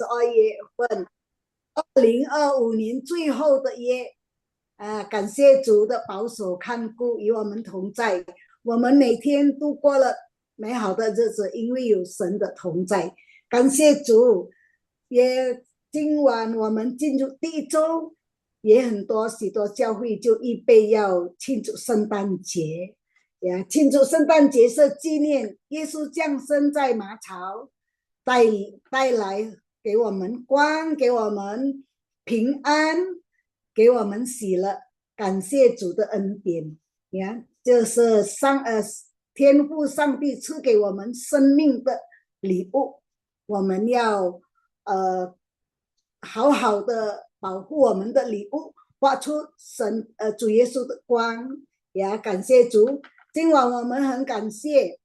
12月份2025年最后的月感谢主的保守看顾与我们同在，我们每天度过了美好的日子，因为有神的同在。感谢主，也今晚我们进入第一周，也许多教会就预备要庆祝圣诞节。庆祝圣诞节是纪念耶稣降生在马槽，带来给我们光，给我们平安，给我们喜乐。感谢主的恩典，这是天父上帝赐给我们生命的礼物，我们要好好的保护我们的礼物，发出主耶稣的光。也感谢主，今晚我们很感谢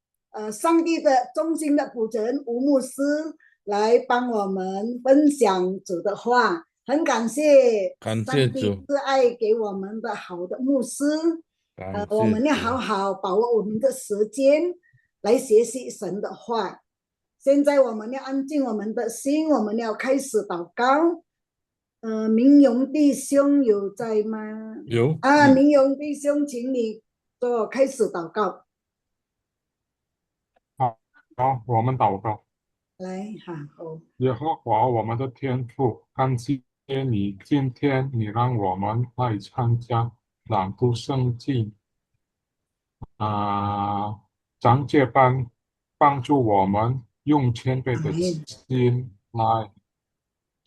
上帝的忠心的仆人吴牧师来帮我们分享主的话，很感谢上帝赐爱给我们的好的牧师。我们要好好把握我们的时间来学习神的话。现在我们要安静我们的心，我们要开始祷告。明勇弟兄有在吗？有明勇弟兄，请你做开始祷告。好，我们祷告。来，好。耶和华我们的天父，感谢你，今天你让我们来参加朗读圣经讲解班，帮助我们用谦卑的心来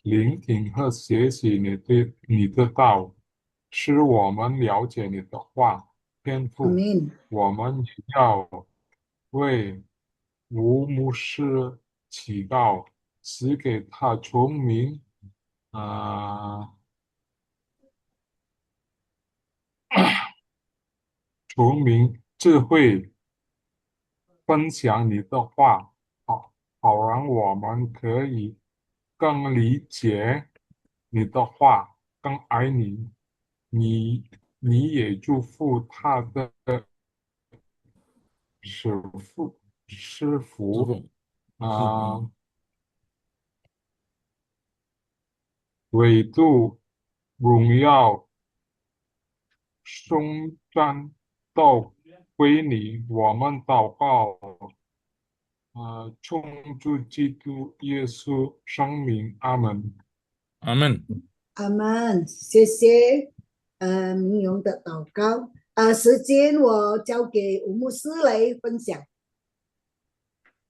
聆听和学习你的道，使我们了解你的话。天父，我们要为吴牧师祈祷，赐给他聪明智慧，分享你的话，好让我们可以更理解你的话，更爱你。你也祝福他的师傅纬度荣耀颂赞都归你，我们祷告奉主基督耶稣圣名，阿门。阿门。阿门。谢谢明勇的祷告。时间我交给吴牧师来分享。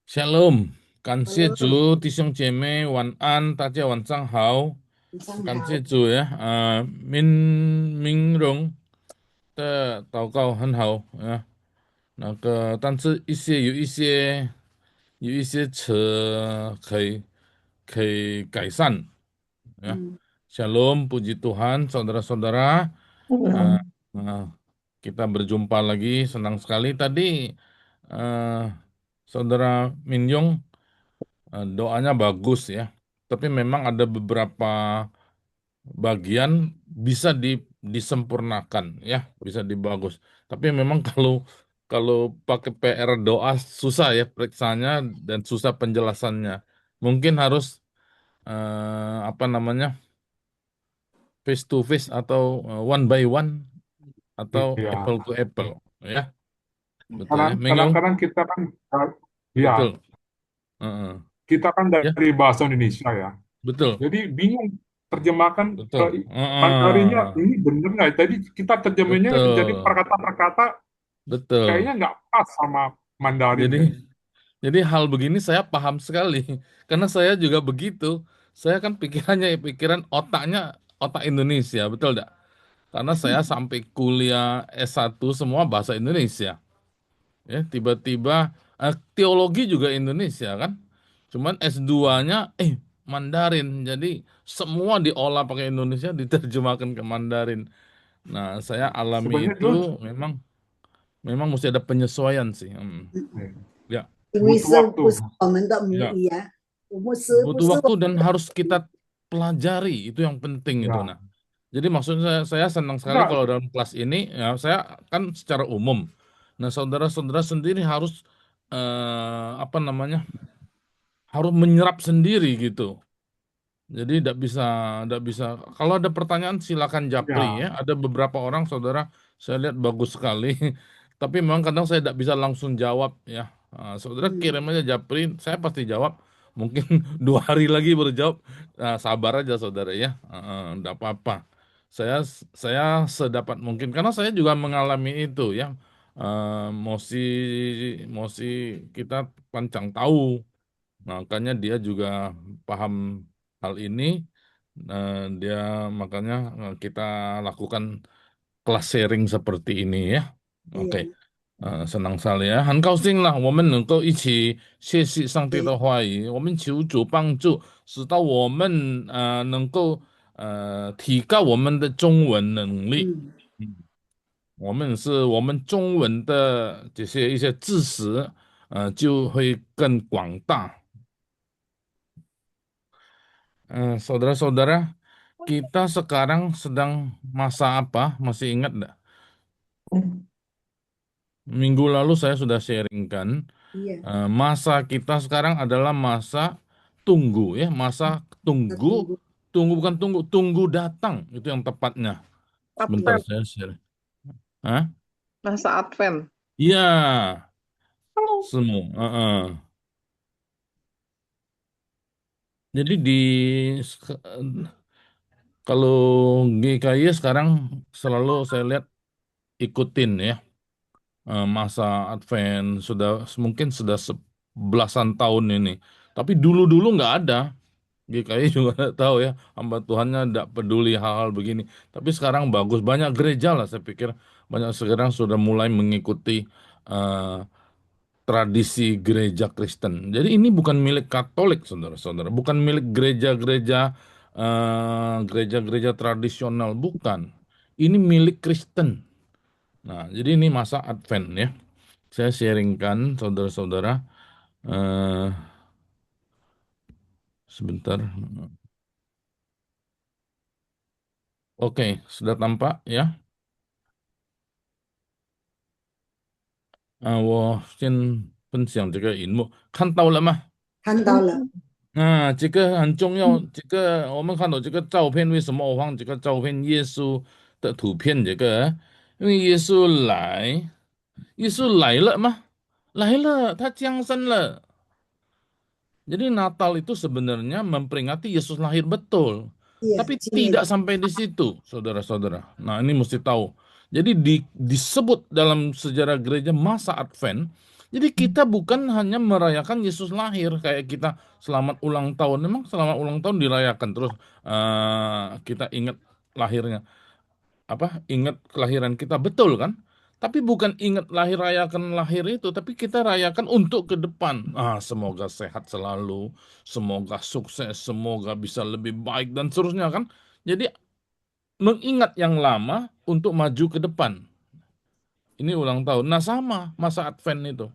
Shalom，感谢主，弟兄姐妹晚安，大家晚上好。感谢主呀，明荣的祷告很好啊，但是有一些词可以改善ya. Shalom, puji Tuhan, saudara-saudara. Kita berjumpa lagi, senang sekali tadi saudara Minyong doanya bagus ya. Tapi memang ada beberapa bagian bisa disempurnakan ya, bisa dibagus. Tapi memang kalau pakai PR doa susah ya periksanya dan susah penjelasannya. Mungkin harus face to face atau one by one atau apple to apple ya. Betul ya. Kadang-kadang kita kan Betul. Kita kan dari bahasa Indonesia ya. Betul. Jadi bingung terjemahkan Mandarinnya ini bener nggak? Tadi kita terjemahnya jadi perkata-perkata kayaknya nggak pas sama Mandarin. Jadi hal begini saya paham sekali karena saya juga begitu. Saya kan pikiran otaknya otak Indonesia, betul enggak? Karena saya sampai kuliah S1 semua bahasa Indonesia. Ya, tiba-tiba teologi juga Indonesia kan. Cuman S2-nya Mandarin. Jadi semua diolah pakai Indonesia diterjemahkan ke Mandarin. Nah, saya alami itu memang mesti ada penyesuaian sih. Ya. Butuh waktu dan harus kita pelajari, itu yang penting itu. Nah, jadi maksudnya saya senang sekali kalau dalam kelas ini ya saya kan secara umum. Nah, saudara-saudara sendiri harus harus menyerap sendiri gitu. Jadi tidak bisa. Kalau ada pertanyaan silakan japri Ya, ya. Ada beberapa orang saudara saya lihat bagus sekali, tapi memang kadang saya tidak bisa langsung jawab ya. Saudara kirim aja japri, saya pasti jawab. Mungkin 2 hari lagi baru jawab. Sabar aja saudara ya. Tidak apa-apa. Saya sedapat mungkin karena saya juga mengalami itu ya. Mosi Mosi kita pancang tahu. Makanya dia juga paham hal ini. Dia makanya kita lakukan kelas sharing seperti ini ya. Oke, 对，senang sekali ya. 很高兴啦，我们能够一起学习上帝的对，话语，我们求主帮助，使到我们能够提高我们的中文能力。嗯，嗯，我们中文的这些一些知识，就会更广大。Saudara-saudara, kita sekarang sedang masa apa? Masih ingat enggak? Minggu lalu saya sudah sharingkan, 对，masa kita sekarang adalah masa tunggu ya, masa 他 tunggu, 通过，tunggu bukan tunggu, tunggu datang itu yang tepatnya. Sebentar Advent, saya share. Hah? masa Advent. Iya, Halo. semua. Jadi kalau GKY sekarang selalu saya lihat ikutin ya. Masa Advent mungkin sudah sebelasan tahun ini. Tapi dulu-dulu nggak ada. GKI juga nggak tahu ya. Hamba Tuhannya nggak peduli hal-hal begini. Tapi sekarang bagus. Banyak gereja lah saya pikir. Banyak sekarang sudah mulai mengikuti eh, tradisi gereja Kristen. Jadi ini bukan milik Katolik, saudara-saudara. Bukan milik gereja-gereja tradisional. Bukan. Ini milik Kristen. Nah, jadi ini masa Advent ya. Saya sharingkan saudara-saudara. eh Sebentar. Oke, sudah tampak ya. 我先分享这个荧幕，看到了吗？看到了，这个很重要。这个我们看到这个照片，为什么我放这个照片？耶稣的图片，这个，因为耶稣来了吗？来了，他降生了。Jadi Natal itu sebenarnya memperingati Yesus lahir betul. 对，Tapi 纪 tidak 念，sampai di situ, saudara-saudara. Nah, ini mesti tahu. Jadi disebut dalam sejarah gereja masa Advent. Jadi kita bukan hanya merayakan Yesus lahir kayak kita selamat ulang tahun. Memang selamat ulang tahun dirayakan terus kita ingat lahirnya ingat kelahiran kita betul kan? Tapi bukan ingat rayakan lahir itu, tapi kita rayakan untuk ke depan. Semoga sehat selalu, semoga sukses, semoga bisa lebih baik dan seterusnya kan. Jadi mengingat yang lama untuk maju ke depan. Ini ulang tahun. Nah, sama masa Advent itu.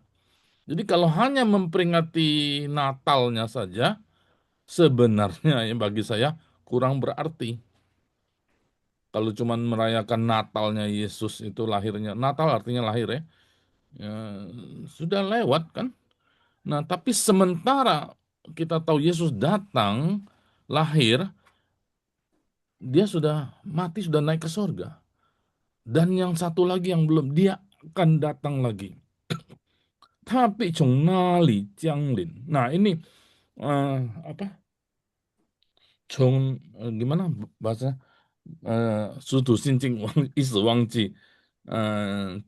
Jadi kalau hanya memperingati Natalnya saja, sebenarnya ya bagi saya kurang berarti. Kalau cuman merayakan Natalnya Yesus itu lahirnya, Natal artinya lahir ya, ya sudah lewat kan. Nah, tapi sementara kita tahu Yesus datang, lahir, dia sudah mati, sudah naik ke surga. Dan yang satu lagi yang belum, dia akan datang lagi. Tapi Nali Jianglin. Nah, ini eh, apa? Gimana bahasa? 殊途心经一时忘记。嗯、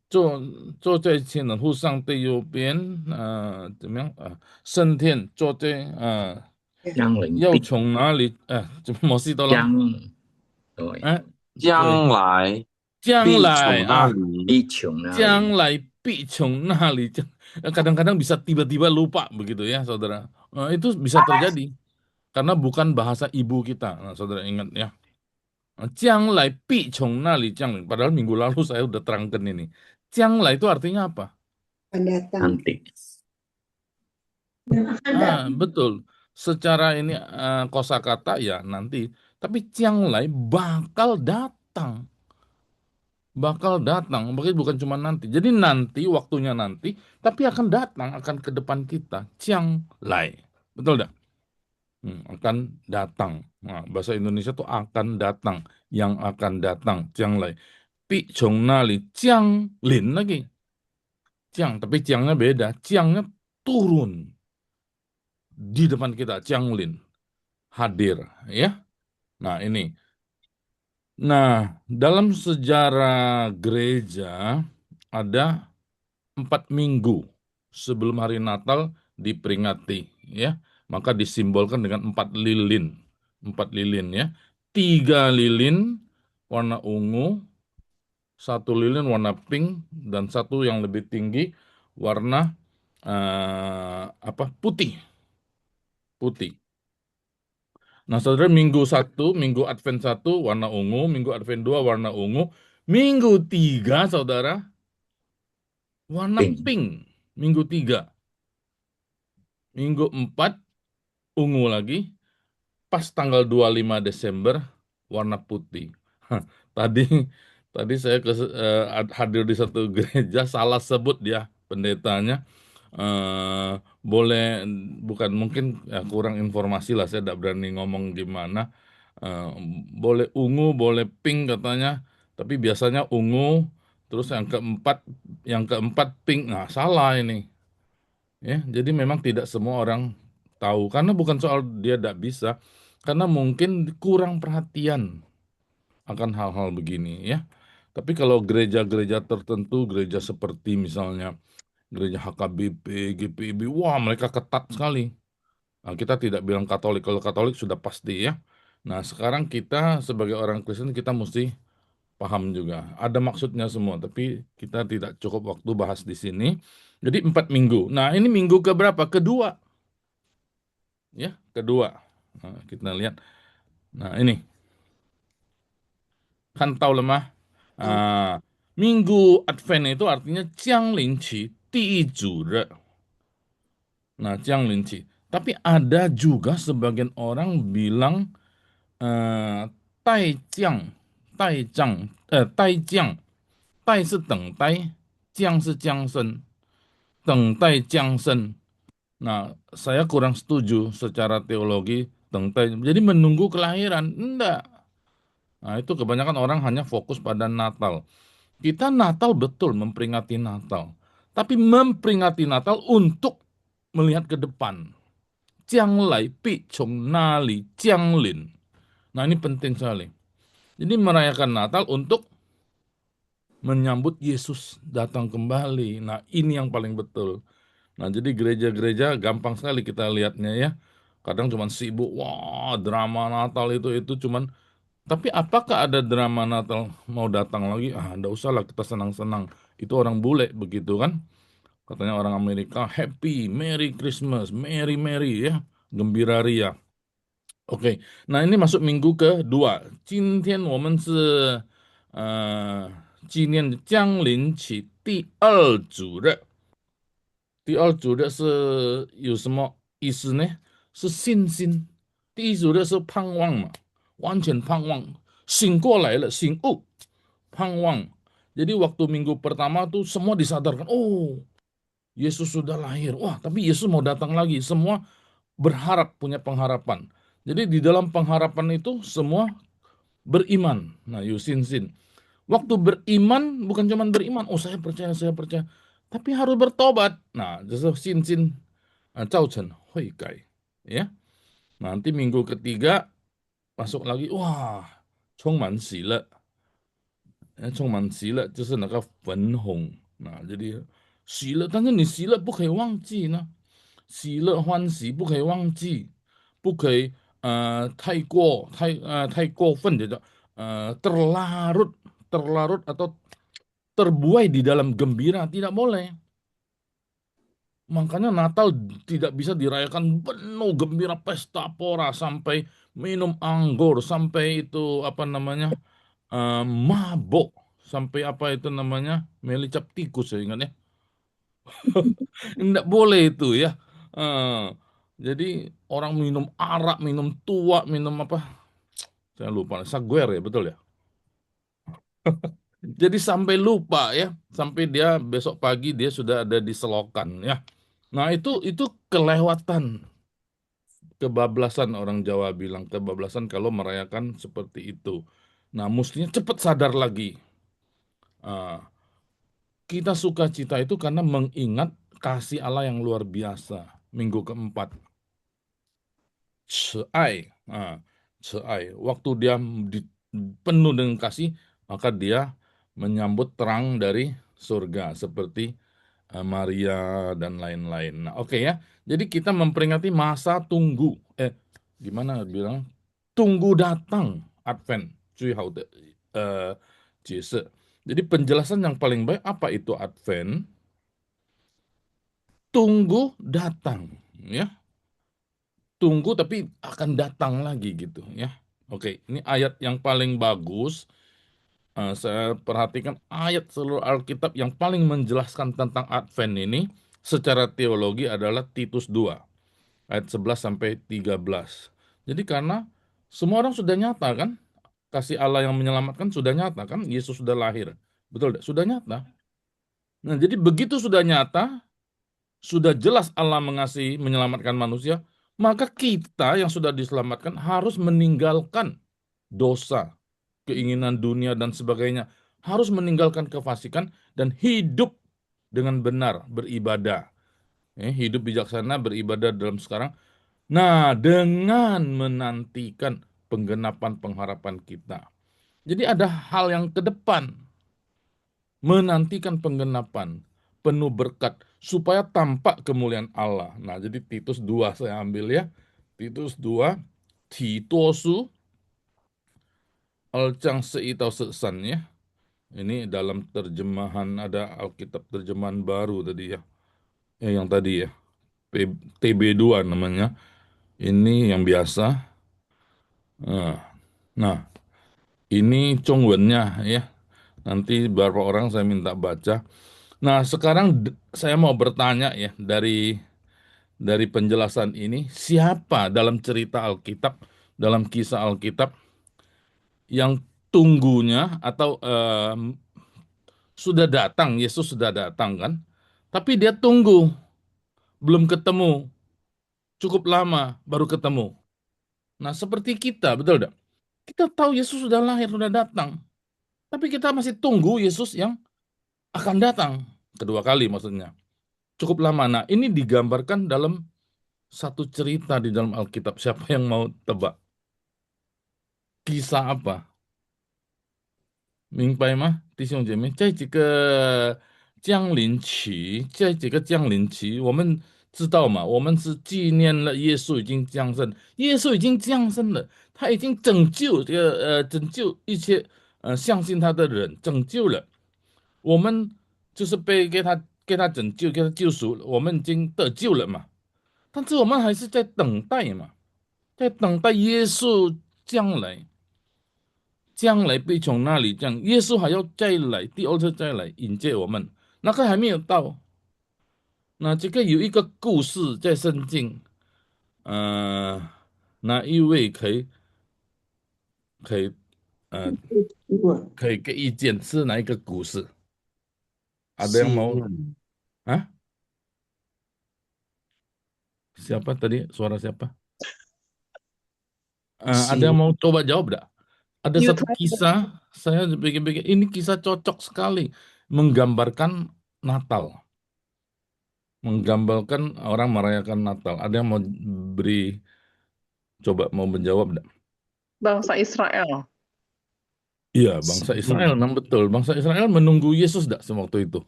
坐坐在天的父上帝右边，怎么样升天坐在要将临必从哪里？怎么摩西多了？将对哎，对，将来将必从那来里必穷那里，将来必从那里。Kadang-kadang bisa tiba-tiba lupa begitu ya, saudara. Itu bisa terjadi karena bukan bahasa ibu kita. Nah, saudara ingat ya. 将来必从那里降临. Padahal minggu lalu saya udah terangkan ini. 将来 itu artinya apa? akan datang, nanti Betul. Secara ini kosakata ya nanti. Tapi 将来 bakal datang. Bakal datang. Bukan cuma nanti. Jadi nanti, waktunya nanti. Tapi akan datang, akan ke depan kita. 将来. Betul dah? Akan datang. Nah, bahasa Indonesia tuh akan datang, yang akan datang, jiang lai. Pi chong na li jiang lin lagi. Jiang, tapi jiangnya beda. Jiangnya turun di depan kita, jiang lin hadir, ya. Nah, ini. Nah, dalam sejarah gereja ada 4 minggu sebelum hari Natal diperingati, ya. Maka disimbolkan dengan 4 lilin, 4 lilin, ya. 3 lilin warna ungu, 1 lilin warna pink, dan satu yang lebih tinggi warna putih, putih. Nah, saudara, minggu Advent 1 warna ungu, minggu Advent 2 warna ungu, minggu 3 saudara warna Pink. pink, minggu 3, minggu 4 ungu lagi, pas tanggal 25 Desember warna putih. Tadi tadi saya hadir di satu gereja, salah sebut dia pendetanya. Boleh, bukan, mungkin ya, kurang informasi lah, saya tidak berani ngomong gimana. Eh, Boleh ungu, boleh pink katanya, tapi biasanya ungu, terus yang keempat pink. Nah, salah ini. Ya, jadi memang tidak semua orang tahu, karena bukan soal dia tidak bisa, karena mungkin kurang perhatian akan hal-hal begini, ya. Tapi kalau gereja-gereja tertentu, gereja seperti misalnya gereja HKBP, GPIB, wah, mereka ketat sekali. Nah, kita tidak bilang Katolik, kalau Katolik sudah pasti, ya. Nah, sekarang kita sebagai orang Kristen kita mesti paham juga. Ada maksudnya semua, tapi kita tidak cukup waktu bahas di sini. Jadi 4 minggu. Nah, ini minggu keberapa? Kedua, ya, kedua. Nah, kita lihat. Nah, ini kan tahu lemah. Minggu Advent itu artinya Jiang Lin Qi, Di Zhu Re. Nah, Jiang Lin Qi. Tapi ada juga sebagian orang bilang Tai Jiang, Tai Jiang, Tai Jiang, Tai 是等待，降是降生，等待降生. Nah, saya kurang setuju secara teologi tentang jadi menunggu kelahiran. Enggak. Nah, itu kebanyakan orang hanya fokus pada Natal. Kita Natal betul memperingati Natal, tapi memperingati Natal untuk melihat ke depan. Jiang lai pi chong na li jiang lin. Nah, ini penting sekali. Jadi merayakan Natal untuk menyambut Yesus datang kembali. Nah, ini yang paling betul. Nah, jadi gereja-gereja gampang sekali kita lihatnya, ya. Kadang cuma sibuk, wah, drama Natal itu cuman. Tapi apakah ada drama Natal mau datang lagi? Enggak usah lah, kita senang-senang. Itu orang bule begitu kan. Katanya orang Amerika, happy, Merry Christmas, Merry Merry, ya. Gembira ria. Oke, nah ini masuk minggu kedua. 今天我们是纪念降临期第二主日。第二主日是有什么意思呢？是信心。第一主日是盼望嘛，完全盼望，醒过来了，醒悟，盼望。Jadi waktu minggu pertama tuh semua disadarkan, oh, Yesus sudah lahir. Wah, tapi Yesus mau datang lagi. Semua berharap, punya pengharapan. Jadi di dalam pengharapan itu semua beriman. Nah, yusin-sin. Waktu beriman bukan cuma beriman, oh, saya percaya, tapi harus bertobat. Nah, justru sin-sin Zhaochen Hui Gai. Ya. Nanti minggu ketiga masuk lagi, wah, 充满喜乐. 充满喜乐就是那个粉红。那jadi 喜乐，但是你喜乐不可以忘记呢，喜乐欢喜不可以忘记，不可以太过分，就叫terlarut, terlarut atau terbuai di dalam gembira, tidak boleh. Makanya Natal tidak bisa dirayakan penuh gembira, pesta pora, sampai minum anggur, sampai itu apa namanya, mabok, sampai apa itu namanya, melicap tikus, saya ingat, ya. Tidak boleh itu, ya. Jadi orang minum arak, minum tua, minum apa? Saya lupa, saguer, ya, betul, ya. Jadi sampai lupa, ya, sampai dia besok pagi dia sudah ada di selokan, ya. Nah, itu kelewatan. kebablasan, orang Jawa bilang kebablasan kalau merayakan seperti itu. Nah, mestinya cepat sadar lagi. Ah, kita sukacita itu karena mengingat kasih Allah yang luar biasa. Minggu keempat, Ceai. Nah, Ceai. Waktu dia penuh dengan kasih, maka dia menyambut terang dari surga seperti Maria dan lain-lain. Nah, oke ya. Jadi kita memperingati masa tunggu. Gimana bilang? Tunggu datang Advent. Cuy hao de, eh, 解释. Jadi penjelasan yang paling baik apa itu Advent? Tunggu datang, ya. Tunggu tapi akan datang lagi gitu, ya. Oke, ini ayat yang paling bagus. Saya perhatikan ayat seluruh Alkitab yang paling menjelaskan tentang Advent ini secara teologi adalah Titus 2 ayat 11 sampai 13. Jadi karena semua orang sudah nyata kan, kasih Allah yang menyelamatkan sudah nyata kan, Yesus sudah lahir. Betul tidak? Sudah nyata. Nah, jadi begitu sudah nyata, sudah jelas Allah mengasihi menyelamatkan manusia, maka kita yang sudah diselamatkan harus meninggalkan dosa, keinginan dunia dan sebagainya. Harus meninggalkan kefasikan dan hidup dengan benar, beribadah. Hidup bijaksana, beribadah dalam sekarang. Nah, dengan menantikan penggenapan pengharapan kita. Jadi ada hal yang ke depan. Menantikan penggenapan. Penuh berkat. Supaya tampak kemuliaan Allah. Nah, jadi Titus 2 saya ambil ya. Titus 2. Titosu. Alcang seitau sesan ya. Ini dalam terjemahan, ada Alkitab terjemahan baru tadi ya. Yang tadi ya. TB2 namanya. Ini yang biasa. Nah, ini Chongwennya ya. Nanti beberapa orang saya minta baca. Nah, sekarang saya mau bertanya ya, dari penjelasan ini, siapa dalam cerita Alkitab, dalam kisah Alkitab yang tunggunya atau sudah datang, Yesus sudah datang kan? Tapi dia tunggu, belum ketemu, cukup lama baru ketemu. Nah, seperti kita, betul tidak? Kita tahu Yesus sudah lahir, sudah datang. Tapi kita masih tunggu Yesus yang akan datang. Kedua kali maksudnya. Cukup lama. Nah, ini digambarkan dalam satu cerita di dalam Alkitab. Siapa yang mau tebak? Kisah apa? 明白吗，弟兄姐妹？这几个降临期，我们知道嘛？我们是纪念了耶稣已经降生，耶稣已经降生了，他已经拯救一切相信他的人，拯救了我们，就是给他拯救，给他救赎，我们已经得救了嘛。但是我们还是在等待嘛，在等待耶稣将来。将来被从那里降，耶稣还要再来，第二次再来迎接我们，那个还没有到。那这个有一个故事在圣经，呃，哪一位可以呃可以给意见是哪一个故事？Ada yang mau? Simeon. Hah? Siapa tadi? Suara siapa? Ada yang Simeon. mau coba jawab enggak? Ada You satu try. kisah, saya pikir-pikir ini kisah cocok sekali menggambarkan Natal. Menggambarkan orang merayakan Natal. Ada yang mau coba mau menjawab enggak? Bangsa Israel. Iya, bangsa Israel, memang betul. Bangsa Israel menunggu Yesus enggak sewaktu itu?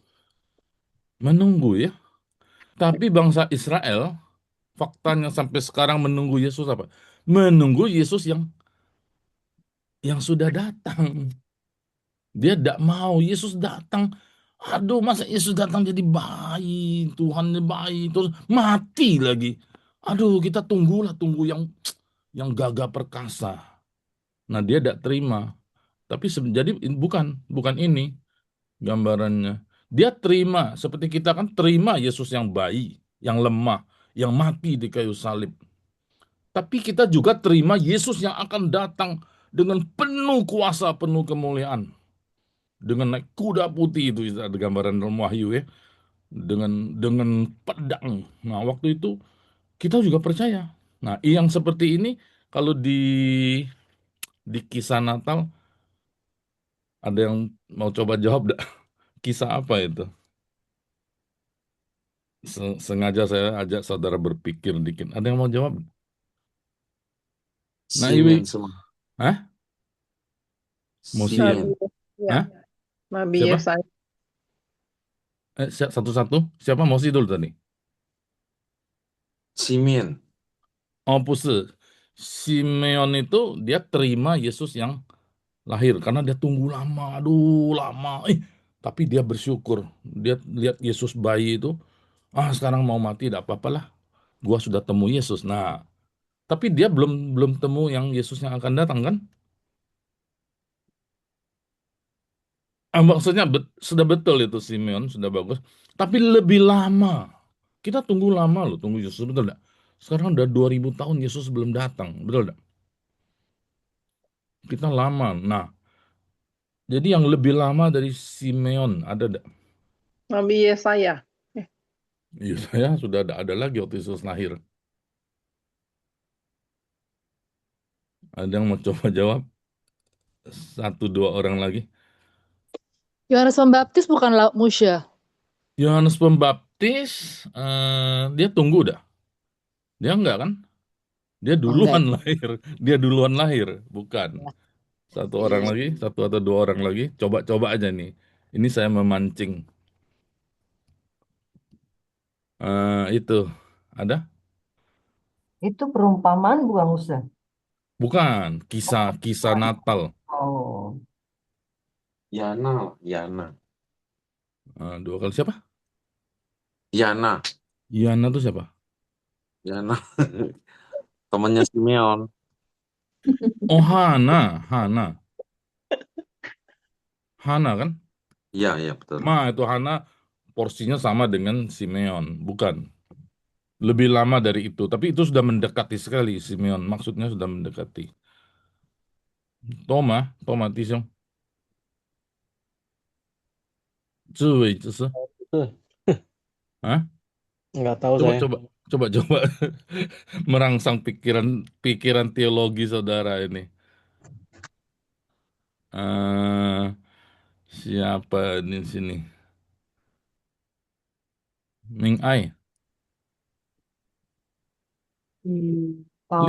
Menunggu ya. Tapi bangsa Israel, faktanya sampai sekarang menunggu Yesus apa? Menunggu Yesus yang sudah datang. Dia tidak mau Yesus datang. Aduh, masa Yesus datang jadi bayi, Tuhan bayi, terus mati lagi. Aduh, kita tunggu yang gagah perkasa. Nah, dia tidak terima. Tapi jadi bukan ini gambarannya. Dia terima, seperti kita kan terima Yesus yang bayi, yang lemah, yang mati di kayu salib. Tapi kita juga terima Yesus yang akan datang dengan penuh kuasa, penuh kemuliaan. Dengan naik kuda putih itu ada gambaran dalam Wahyu ya. Dengan pedang. Nah, waktu itu kita juga percaya. Nah, yang seperti ini kalau di kisah Natal ada yang mau coba jawab nggak? Kisah apa itu? Sengaja saya ajak saudara berpikir dikit. Ada yang mau jawab? Nah, Iwi, Simeon semua. hah? Mau Nabi, Simeon. ya, Hah? Nabi Siapa? Yesaya. Satu-satu. Siapa Mosi dulu tadi? Simeon. Oh, Puse. Simeon itu dia terima Yesus yang lahir karena dia tunggu lama, aduh lama. Tapi dia bersyukur. Dia lihat Yesus bayi itu, sekarang mau mati, tidak apa-apa lah. Gua sudah temu Yesus. Nah, tapi dia belum belum temu yang Yesus yang akan datang kan? Maksudnya sudah betul itu Simeon, sudah bagus. Tapi lebih lama. Kita tunggu lama loh, tunggu Yesus, betul nggak? Sekarang udah 2000 tahun Yesus belum datang, betul nggak? Kita lama. Nah, jadi yang lebih lama dari Simeon ada nggak? Nabi Yesaya. Iya, saya sudah ada lagi waktu Yesus lahir. Ada yang mau coba jawab? Satu dua orang lagi. Yohanes Pembaptis bukan Musya. Yohanes Pembaptis, dia tunggu dah. Dia enggak kan? Dia duluan lahir. Dia duluan lahir, bukan. Satu orang lagi, satu atau dua orang lagi. Coba-coba aja nih. Ini saya memancing. Itu ada? Itu perumpamaan bukan Ustaz? Bukan. Kisah Natal. Oh, Yana. Yana. Dua kali siapa? Yana. Yana tuh siapa? Yana. Temannya Simeon. Oh, Hana kan? Iya, iya betul. Itu Hana porsinya sama dengan Simeon, bukan. Lebih lama dari itu, tapi itu sudah mendekati sekali Simeon. Maksudnya sudah mendekati. Toma, Tisong. 智慧之师. Hah? Nggak tahu Coba, saya. coba merangsang pikiran teologi saudara ini. Eh, siapa di sini? Ming Ai.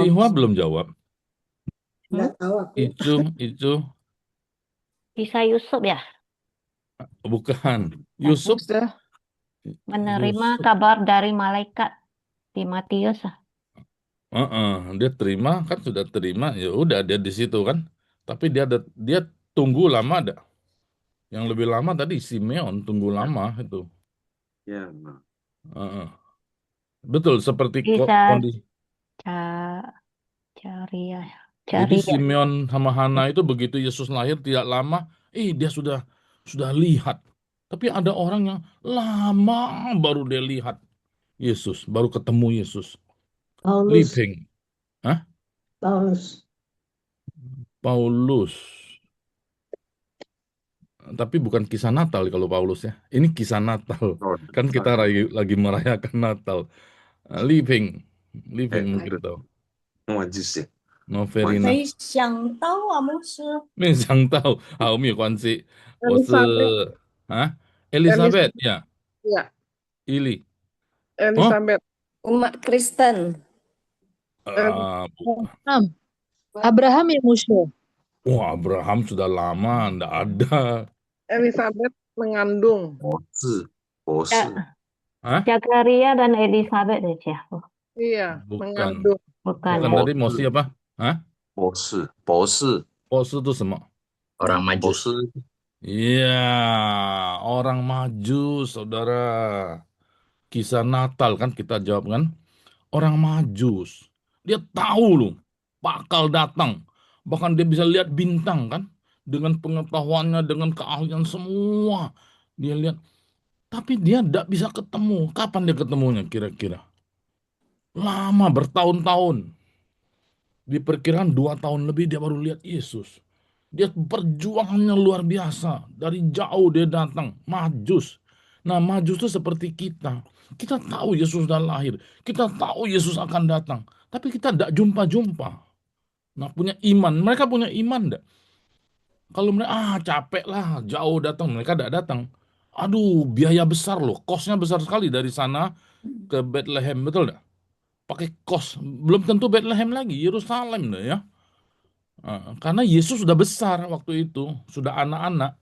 Lihua belum jawab. Nggak tahu aku. Icu, Kisah Yusuf ya, bukan. Yusuf. menerima Yusuf. kabar dari malaikat di Matius. Dia terima kan, sudah terima, ya udah dia di situ kan. Tapi dia tunggu lama ada. Yang lebih lama tadi Simeon tunggu lama itu. Ya, nah. Betul seperti Bisa kondisi. Caria. Jadi Simeon sama Hana itu begitu Yesus lahir tidak lama, dia sudah lihat. Tapi ada orang yang lama baru dia lihat Yesus, baru ketemu Yesus. Paulus. Living. Hah? Paulus. Tapi bukan kisah Natal kalau Paulus ya. Ini kisah Natal. Kan kita lagi merayakan Natal. Living mungkin tahu. Majus ya. Noverina. 没想到啊，牧师。没想到，好，没有关系。我是 Elizabeth ya. Ya, Ili. Elizabeth. Umat Kristen. Bukan. Abraham ya Musya. Abraham sudah lama, enggak ada. Elizabeth mengandung. Zakaria dan Elizabeth ya. Iya, Bukan. mengandung. Bukan. Tadi Mosi apa? Bosi itu semua. Orang Majus. Iya, orang Majus, saudara. Kisah Natal kan kita jawab kan. Orang Majus. Dia tahu loh, bakal datang. Bahkan dia bisa lihat bintang kan. Dengan pengetahuannya, dengan keahlian semua. Dia lihat. Tapi dia tidak bisa ketemu. Kapan dia ketemunya kira-kira? Lama, bertahun-tahun. Diperkirakan 2 tahun lebih dia baru lihat Yesus. Dia perjuangannya luar biasa. Dari jauh dia datang. Majus. Nah, Majus itu seperti kita. Kita tahu Yesus sudah lahir. Kita tahu Yesus akan datang. Tapi kita tidak jumpa-jumpa. Nah, punya iman. Mereka punya iman enggak? Kalau mereka capek lah, jauh datang, mereka tidak datang. Aduh, biaya besar loh, kosnya besar sekali dari sana ke Bethlehem, betul enggak? Pakai kos, belum tentu Bethlehem lagi, Yerusalem deh ya. Karena Yesus sudah besar waktu itu, sudah anak-anak,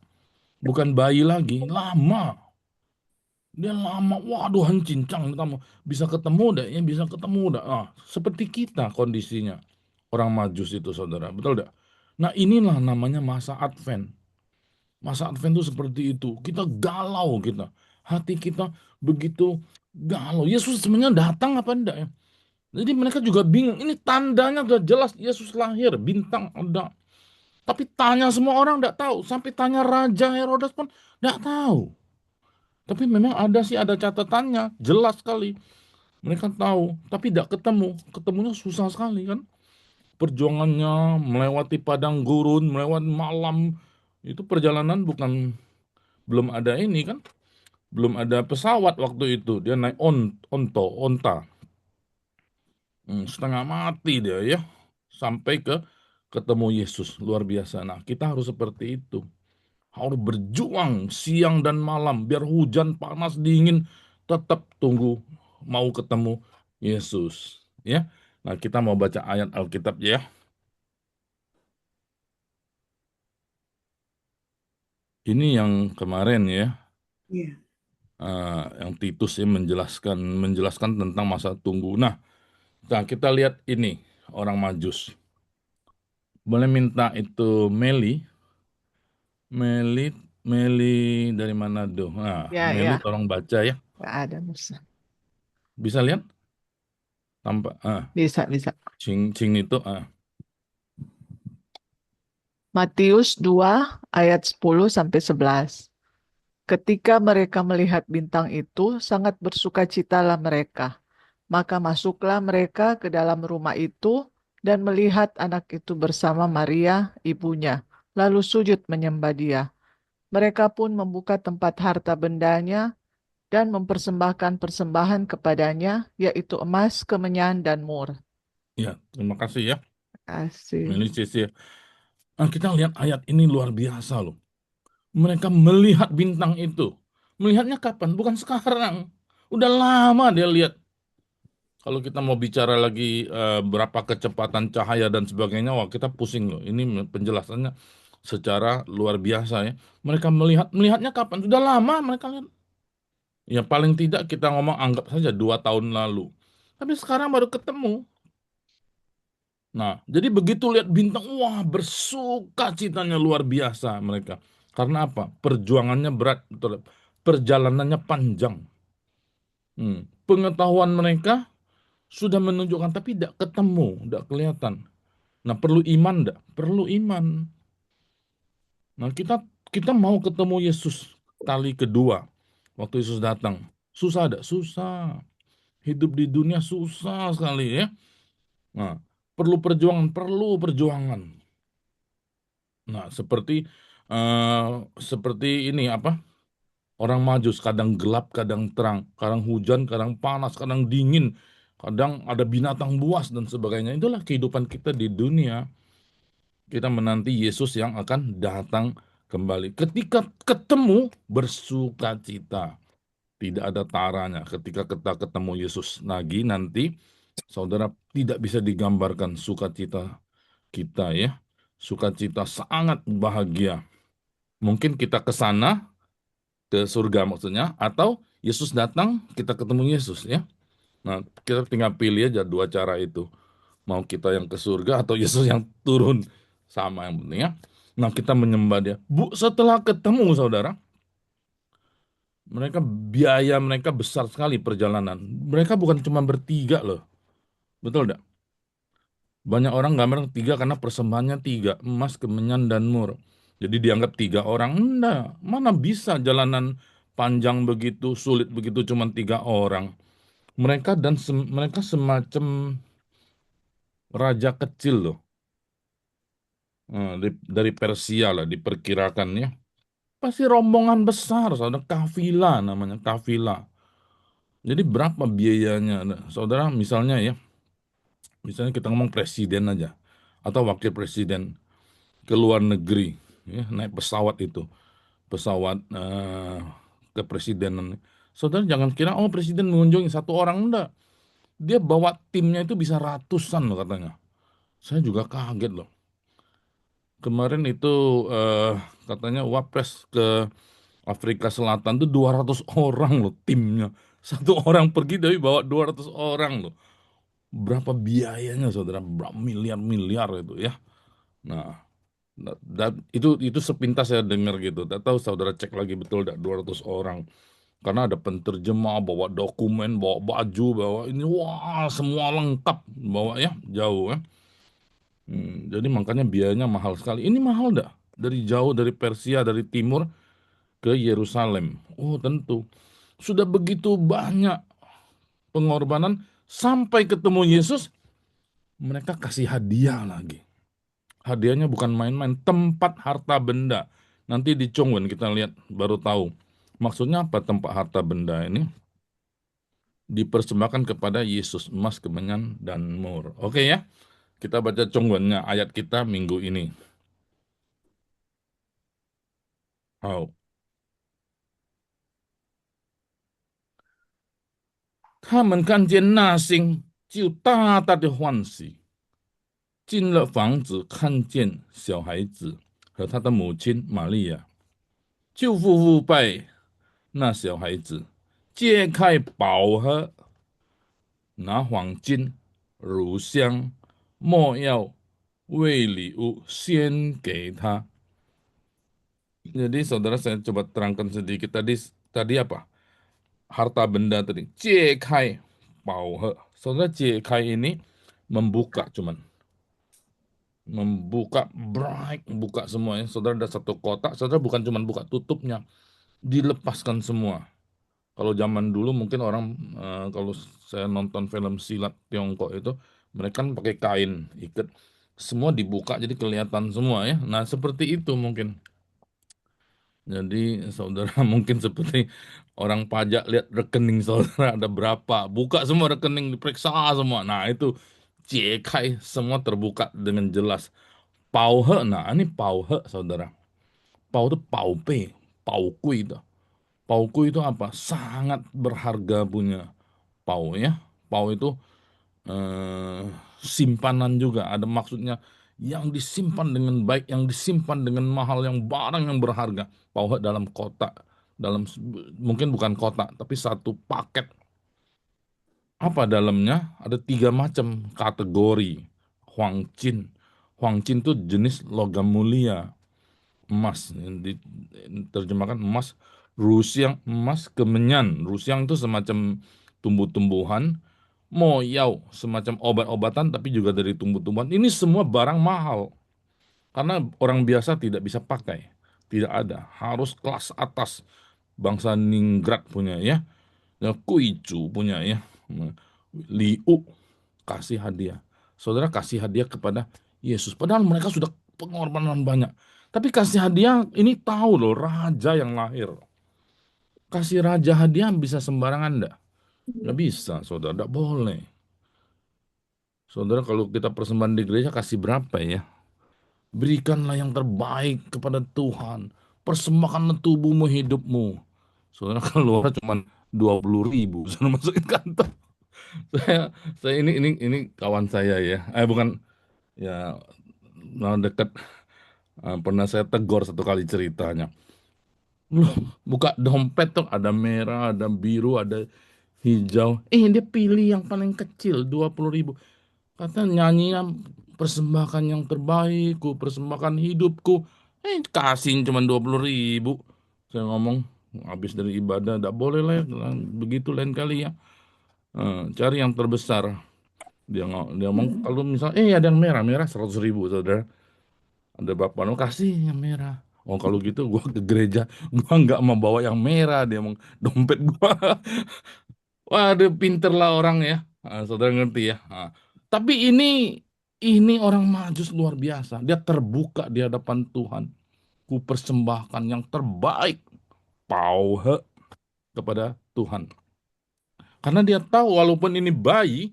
bukan bayi lagi, lama. Dia lama, waduh cincang, kamu bisa ketemu dah, ya bisa ketemu dah. Seperti kita kondisinya orang Majus itu, saudara, betul enggak? Nah, inilah namanya masa Advent. Masa Advent itu seperti itu. Kita galau kita. Hati kita begitu galau. Yesus sebenarnya datang apa enggak ya? Jadi mereka juga bingung. Ini tandanya udah jelas Yesus lahir. Bintang ada. Tapi tanya semua orang enggak tahu. Sampai tanya Raja Herodes pun enggak tahu. Tapi memang ada catatannya. Jelas sekali. Mereka tahu. Tapi enggak ketemu. Ketemunya susah sekali kan. Perjuangannya melewati padang gurun, melewati malam. Itu perjalanan belum ada ini kan, belum ada pesawat waktu itu. Dia naik onta. Setengah mati dia ya, sampai ketemu Yesus. Luar biasa. Nah, kita harus seperti itu. Harus berjuang siang dan malam, biar hujan, panas, dingin, tetap tunggu mau ketemu Yesus. Ya. Nah, kita mau baca ayat Alkitab ya. Ini yang kemarin ya. Iya. Yang Titus ya menjelaskan tentang masa tunggu. Nah, kita lihat ini orang Majus. Boleh minta itu Meli dari Manado. Nah, Ya, Meli ya. tolong baca ya. Nggak ada, Musa. Bisa lihat? Tampak. Bisa. Cing itu. Matius 2 ayat 10 sampai 11. Ketika mereka melihat bintang itu, sangat bersukacitalah mereka. Maka masuklah mereka ke dalam rumah itu dan melihat anak itu bersama Maria, ibunya, lalu sujud menyembah dia. Mereka pun membuka tempat harta bendanya dan mempersembahkan persembahan kepadanya, yaitu emas, kemenyan, dan mur. Ya, terima kasih ya. Asih. Meli Cici. Nah, kita lihat ayat ini luar biasa loh. Mereka melihat bintang itu. Melihatnya kapan? Bukan sekarang. Udah lama dia lihat. Kalau kita mau bicara lagi berapa kecepatan cahaya dan sebagainya, wah kita pusing loh. Ini penjelasannya secara luar biasa ya. Mereka melihatnya kapan? Sudah lama mereka lihat. Ya paling tidak kita ngomong anggap saja 2 tahun lalu. Tapi sekarang baru ketemu. Nah, jadi begitu lihat bintang, wah bersukacitanya luar biasa mereka. Karena apa? Perjuangannya berat, betul. Perjalanannya panjang. Pengetahuan mereka sudah menunjukkan tapi tidak ketemu, tidak kelihatan. Nah, perlu iman tidak? Perlu iman. Nah, kita mau ketemu Yesus kali kedua. Waktu Yesus datang. Susah tidak? Susah. Hidup di dunia susah sekali ya. Nah, perlu perjuangan. Nah, seperti ini apa? Orang Majus kadang gelap, kadang terang, kadang hujan, kadang panas, kadang dingin, kadang ada binatang buas dan sebagainya. Itulah kehidupan kita di dunia. Kita menanti Yesus yang akan datang kembali. Ketika ketemu, bersukacita. Tidak ada taranya. Ketika kita ketemu Yesus lagi nanti, saudara, tidak bisa digambarkan sukacita kita ya. Sukacita sangat bahagia. Mungkin kita ke sana, ke surga maksudnya, atau Yesus datang, kita ketemu Yesus ya. Nah, kita tinggal pilih aja 2 cara itu. Mau kita yang ke surga atau Yesus yang turun. Sama yang penting ya. Nah, kita menyembah dia. Setelah ketemu saudara, biaya mereka besar sekali perjalanan. Mereka bukan cuma bertiga loh. Betul enggak? Banyak orang gambar 3 karena persembahannya 3, emas, kemenyan, dan mur. Jadi dianggap 3 orang. Enggak, mana bisa jalanan panjang begitu, sulit begitu cuma 3 orang. Mereka semacam raja kecil loh. Dari Persia lah diperkirakan ya. Pasti rombongan besar, saudara, kafilah namanya, kafilah. Jadi berapa biayanya? Saudara, misalnya ya, Misalnya kita ngomong presiden aja, atau wakil presiden ke luar negeri, ya, naik pesawat itu, pesawat kepresidenan. Saudara jangan kira, oh presiden mengunjungi satu orang, enggak. Dia bawa timnya itu bisa ratusan loh katanya. Saya juga kaget loh. Kemarin itu katanya Wapres ke Afrika Selatan tuh 200 orang loh timnya. Satu orang pergi tapi bawa 200 orang loh. Berapa biayanya saudara? Berapa miliar-miliar itu ya. Nah, itu sepintas saya dengar gitu. Tak tahu saudara cek lagi betul enggak 200 orang. Karena ada penterjemah, bawa dokumen, bawa baju, bawa ini, wah semua lengkap bawa ya, jauh ya. Jadi makanya biayanya mahal sekali. Ini mahal enggak? Dari jauh, dari Persia, dari timur ke Yerusalem. Oh tentu. Sudah begitu banyak pengorbanan sampai ketemu Yesus, mereka kasih hadiah lagi. Hadiahnya bukan main-main, tempat harta benda. Nanti di Chongwen kita lihat baru tahu. Maksudnya apa tempat harta benda ini? Dipersembahkan kepada Yesus, emas, kemenyan, dan mur. Oke ya, kita baca Chongwennya ayat kita minggu ini. 好，他们看见那星，就大大的欢喜。进了房子，看见小孩子和他的母亲玛利亚，就伏拜那小孩子，揭开宝盒，拿黄金、乳香、没药为礼物献给他。Jadi saudara saya coba terangkan sedikit tadi apa? Harta benda tadi. Jekai Bauhe. Saudara jekai ini membuka cuman. Membuka bright, buka semuanya. Saudara ada satu kotak, saudara bukan cuman buka tutupnya, dilepaskan semua. Kalau zaman dulu mungkin orang kalau saya nonton film silat Tiongkok itu mereka kan pakai kain ikat, semua dibuka jadi kelihatan semua ya. Nah seperti itu mungkin. Jadi saudara mungkin seperti orang pajak lihat rekening saudara ada berapa, buka semua rekening diperiksa semua. Nah itu jekai semua terbuka dengan jelas. Pauhe, nah ini pauhe saudara. Pau itu paupe, paukui itu. Pauku itu apa? Sangat berharga punya pau ya. Pau itu simpanan juga. Ada maksudnya yang disimpan dengan baik, yang disimpan dengan mahal, yang barang yang berharga. Pau dalam kotak, dalam mungkin bukan kotak, tapi satu paket. Apa dalamnya? Ada 3 macam kategori. Huangqin. Huangqin itu jenis logam mulia. Emas, diterjemahkan emas. Rusiang, emas, kemenyan. Rusiang itu semacam tumbuh-tumbuhan. Moyau, semacam obat-obatan tapi juga dari tumbuh-tumbuhan. Ini semua barang mahal. Karena orang biasa tidak bisa pakai. Tidak ada. Harus kelas atas. Bangsa Ningrat punya ya. Kuicu punya ya. Liu kasih hadiah. Saudara kasih hadiah kepada Yesus. Padahal mereka sudah pengorbanan banyak. Tapi kasih hadiah ini tahu loh raja yang lahir. Kasih raja hadiah bisa sembarangan enggak? Nggak bisa, saudara. Enggak boleh. Saudara kalau kita persembahan di gereja kasih berapa ya? Berikanlah yang terbaik kepada Tuhan. Persembahkanlah tubuhmu, hidupmu. Saudara keluar cuma 20.000. Saudara masukin kantong. Saya ini kawan saya ya. Bukan ya, dekat. Pernah saya tegur satu kali ceritanya. Loh, buka dompet tuh ada merah, ada biru, ada hijau. Dia pilih yang paling kecil 20.000. Kata nyanyinya persembahkan yang terbaik, ku persembahkan hidupku. Kasih cuma 20.000. Saya ngomong habis dari ibadah, tidak boleh lah, begitu lain kali ya. Cari yang terbesar. Dia ngomong kalau misalnya ada yang merah 100.000 saudara. Ada bapak kasih yang merah. Oh kalau gitu gua ke gereja, gua nggak mau bawa yang merah, dia mau dompet gua. Waduh pinter lah orang ya. Saudara ngerti ya. Tapi ini orang Majus luar biasa. Dia terbuka di hadapan Tuhan. Ku persembahkan yang terbaik pauhe kepada Tuhan. Karena dia tahu walaupun ini bayi,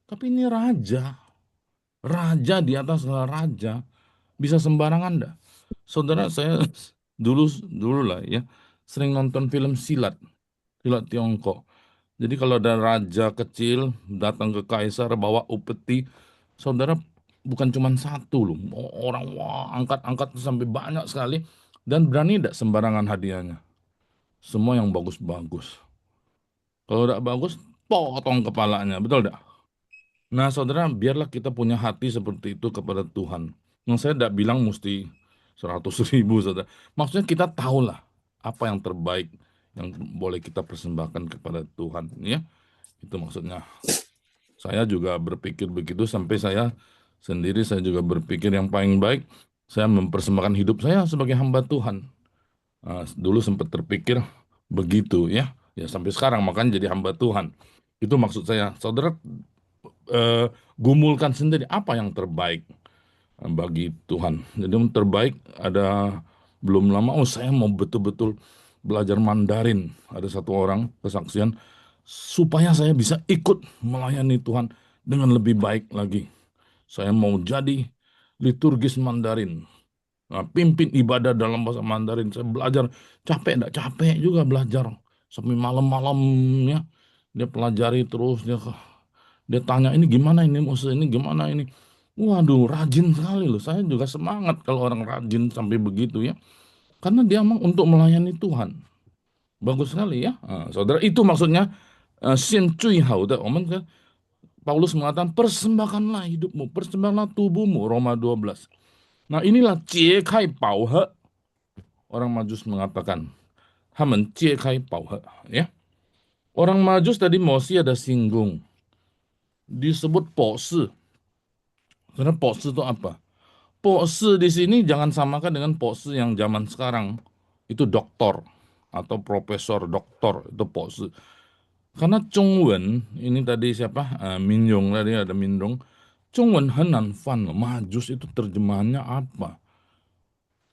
tapi ini raja. raja di atas raja, bisa sembarangan dah. Saudara, saya dulu dulu lah ya, sering nonton film silat Tiongkok. Jadi kalau ada raja kecil datang ke kaisar bawa upeti, saudara, bukan cuma satu loh, orang wah angkat-angkat sampai banyak sekali, dan berani tidak sembarangan hadiahnya. Semua yang bagus-bagus. Kalau tidak bagus, potong kepalanya, betul tidak? Nah, saudara, biarlah kita punya hati seperti itu kepada Tuhan. Yang saya tidak bilang mesti 100.000, saudara. Maksudnya kita tahulah apa yang terbaik yang boleh kita persembahkan kepada Tuhan, ya. Itu maksudnya. Saya juga berpikir begitu sampai saya sendiri, saya juga berpikir yang paling baik, saya mempersembahkan hidup saya sebagai hamba Tuhan. Dulu sempat terpikir begitu, ya. Ya sampai sekarang makanya jadi hamba Tuhan. Itu maksud saya. Saudara, gumulkan sendiri apa yang terbaik bagi Tuhan. Jadi yang terbaik ada belum lama, saya mau betul-betul belajar Mandarin. Ada satu orang kesaksian supaya saya bisa ikut melayani Tuhan dengan lebih baik lagi. Saya mau jadi liturgis Mandarin. Nah, pimpin ibadah dalam bahasa Mandarin. Saya belajar, capek enggak? Capek juga belajar. Sampai malam-malamnya dia pelajari terus, dia tanya ini gimana ini Mose, ini gimana ini. Waduh, rajin sekali loh. Saya juga semangat kalau orang rajin sampai begitu ya. Karena dia memang untuk melayani Tuhan. Bagus sekali ya. Saudara, itu maksudnya Xin Cui Hao de. Paulus mengatakan persembahkanlah hidupmu, persembahkanlah tubuhmu, Roma 12. Nah, inilah Jie Kai Pao He. Orang Majus mengatakan, Hamen Jie Kai Pao He, ya. Orang Majus tadi Mosi ada singgung. Disebut pose. Karena pose itu apa? Pose di sini jangan samakan dengan pose yang zaman sekarang. Itu doktor atau profesor doktor, itu pose. Karena Zhongwen, ini tadi siapa? Min Yong, tadi ada Min Dong. Zhongwen Henan Fan, Majus itu terjemahannya apa?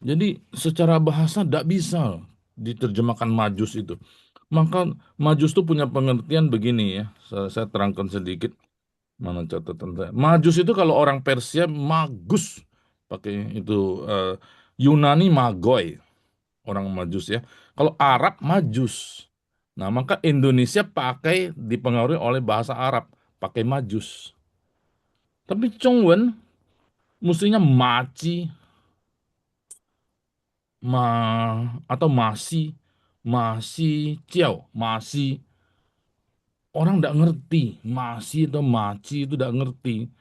Jadi secara bahasa tidak bisa diterjemahkan Majus itu. Maka Majus itu punya pengertian begini ya. Saya terangkan sedikit. Mana catatan saya? Majus itu kalau orang Persia magus, pakai itu Yunani magoi, orang Majus ya. Kalau Arab majus. Nah, maka Indonesia pakai dipengaruhi oleh bahasa Arab, pakai majus. Tapi Zhongwen mestinya maci, atau masih ciao, masih. Orang tidak ngerti, masih atau maci itu tidak ngerti.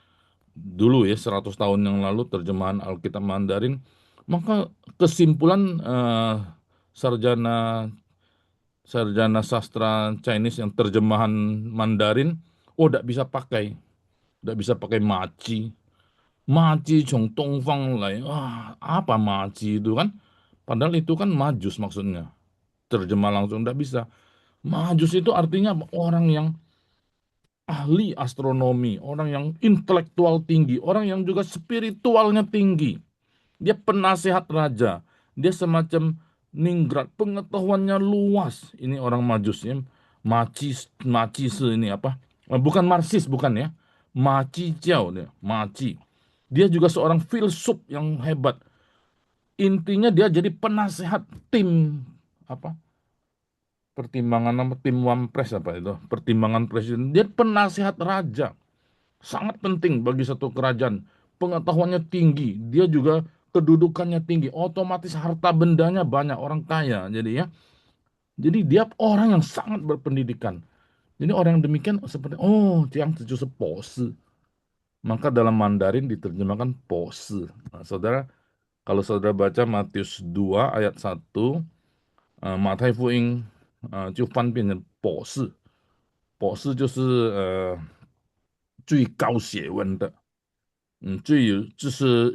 Dulu ya 100 tahun yang lalu terjemahan Alkitab Mandarin, maka kesimpulan sarjana sastra Chinese yang terjemahan Mandarin, tidak bisa pakai maci. Maci Chong Dongfang Lai, apa maci itu kan? Padahal itu kan majus maksudnya. Terjemah langsung tidak bisa. Majus itu artinya orang yang ahli astronomi, orang yang intelektual tinggi, orang yang juga spiritualnya tinggi. Dia penasehat raja, dia semacam ningrat, pengetahuannya luas. Ini orang majusnya, macis ini apa? Bukan marsis, bukan ya. Maci Jiao, dia, maci. Dia juga seorang filsuf yang hebat. Intinya dia jadi penasehat tim apa? Pertimbangan nama tim Wampres apa itu? Pertimbangan presiden. Dia penasehat raja. Sangat penting bagi satu kerajaan. Pengetahuannya tinggi. Dia juga kedudukannya tinggi. Otomatis harta bendanya banyak, orang kaya. Jadi dia orang yang sangat berpendidikan. Jadi orang yang demikian seperti yang tujuh pose. Maka dalam Mandarin diterjemahkan pose. Nah, saudara, kalau saudara baca Matius 2 ayat 1, 马太福音就翻变成博士，博士就是最高学问的，最有就是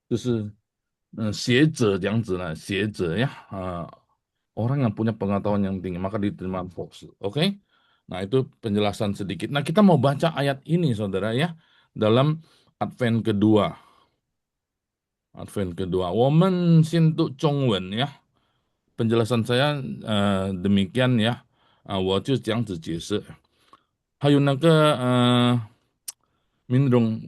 就是学者这样子lah，学者ya, orang yang punya pengetahuan yang tinggi maka diterima博士. Oke? Nah, itu penjelasan sedikit. Nah, kita mau baca ayat ini saudara ya, dalam Advent kedua. Advent kedua. 我们先读中文 ya. Penjelasan saya demikian ya. 我就这样子解释。还有那个明荣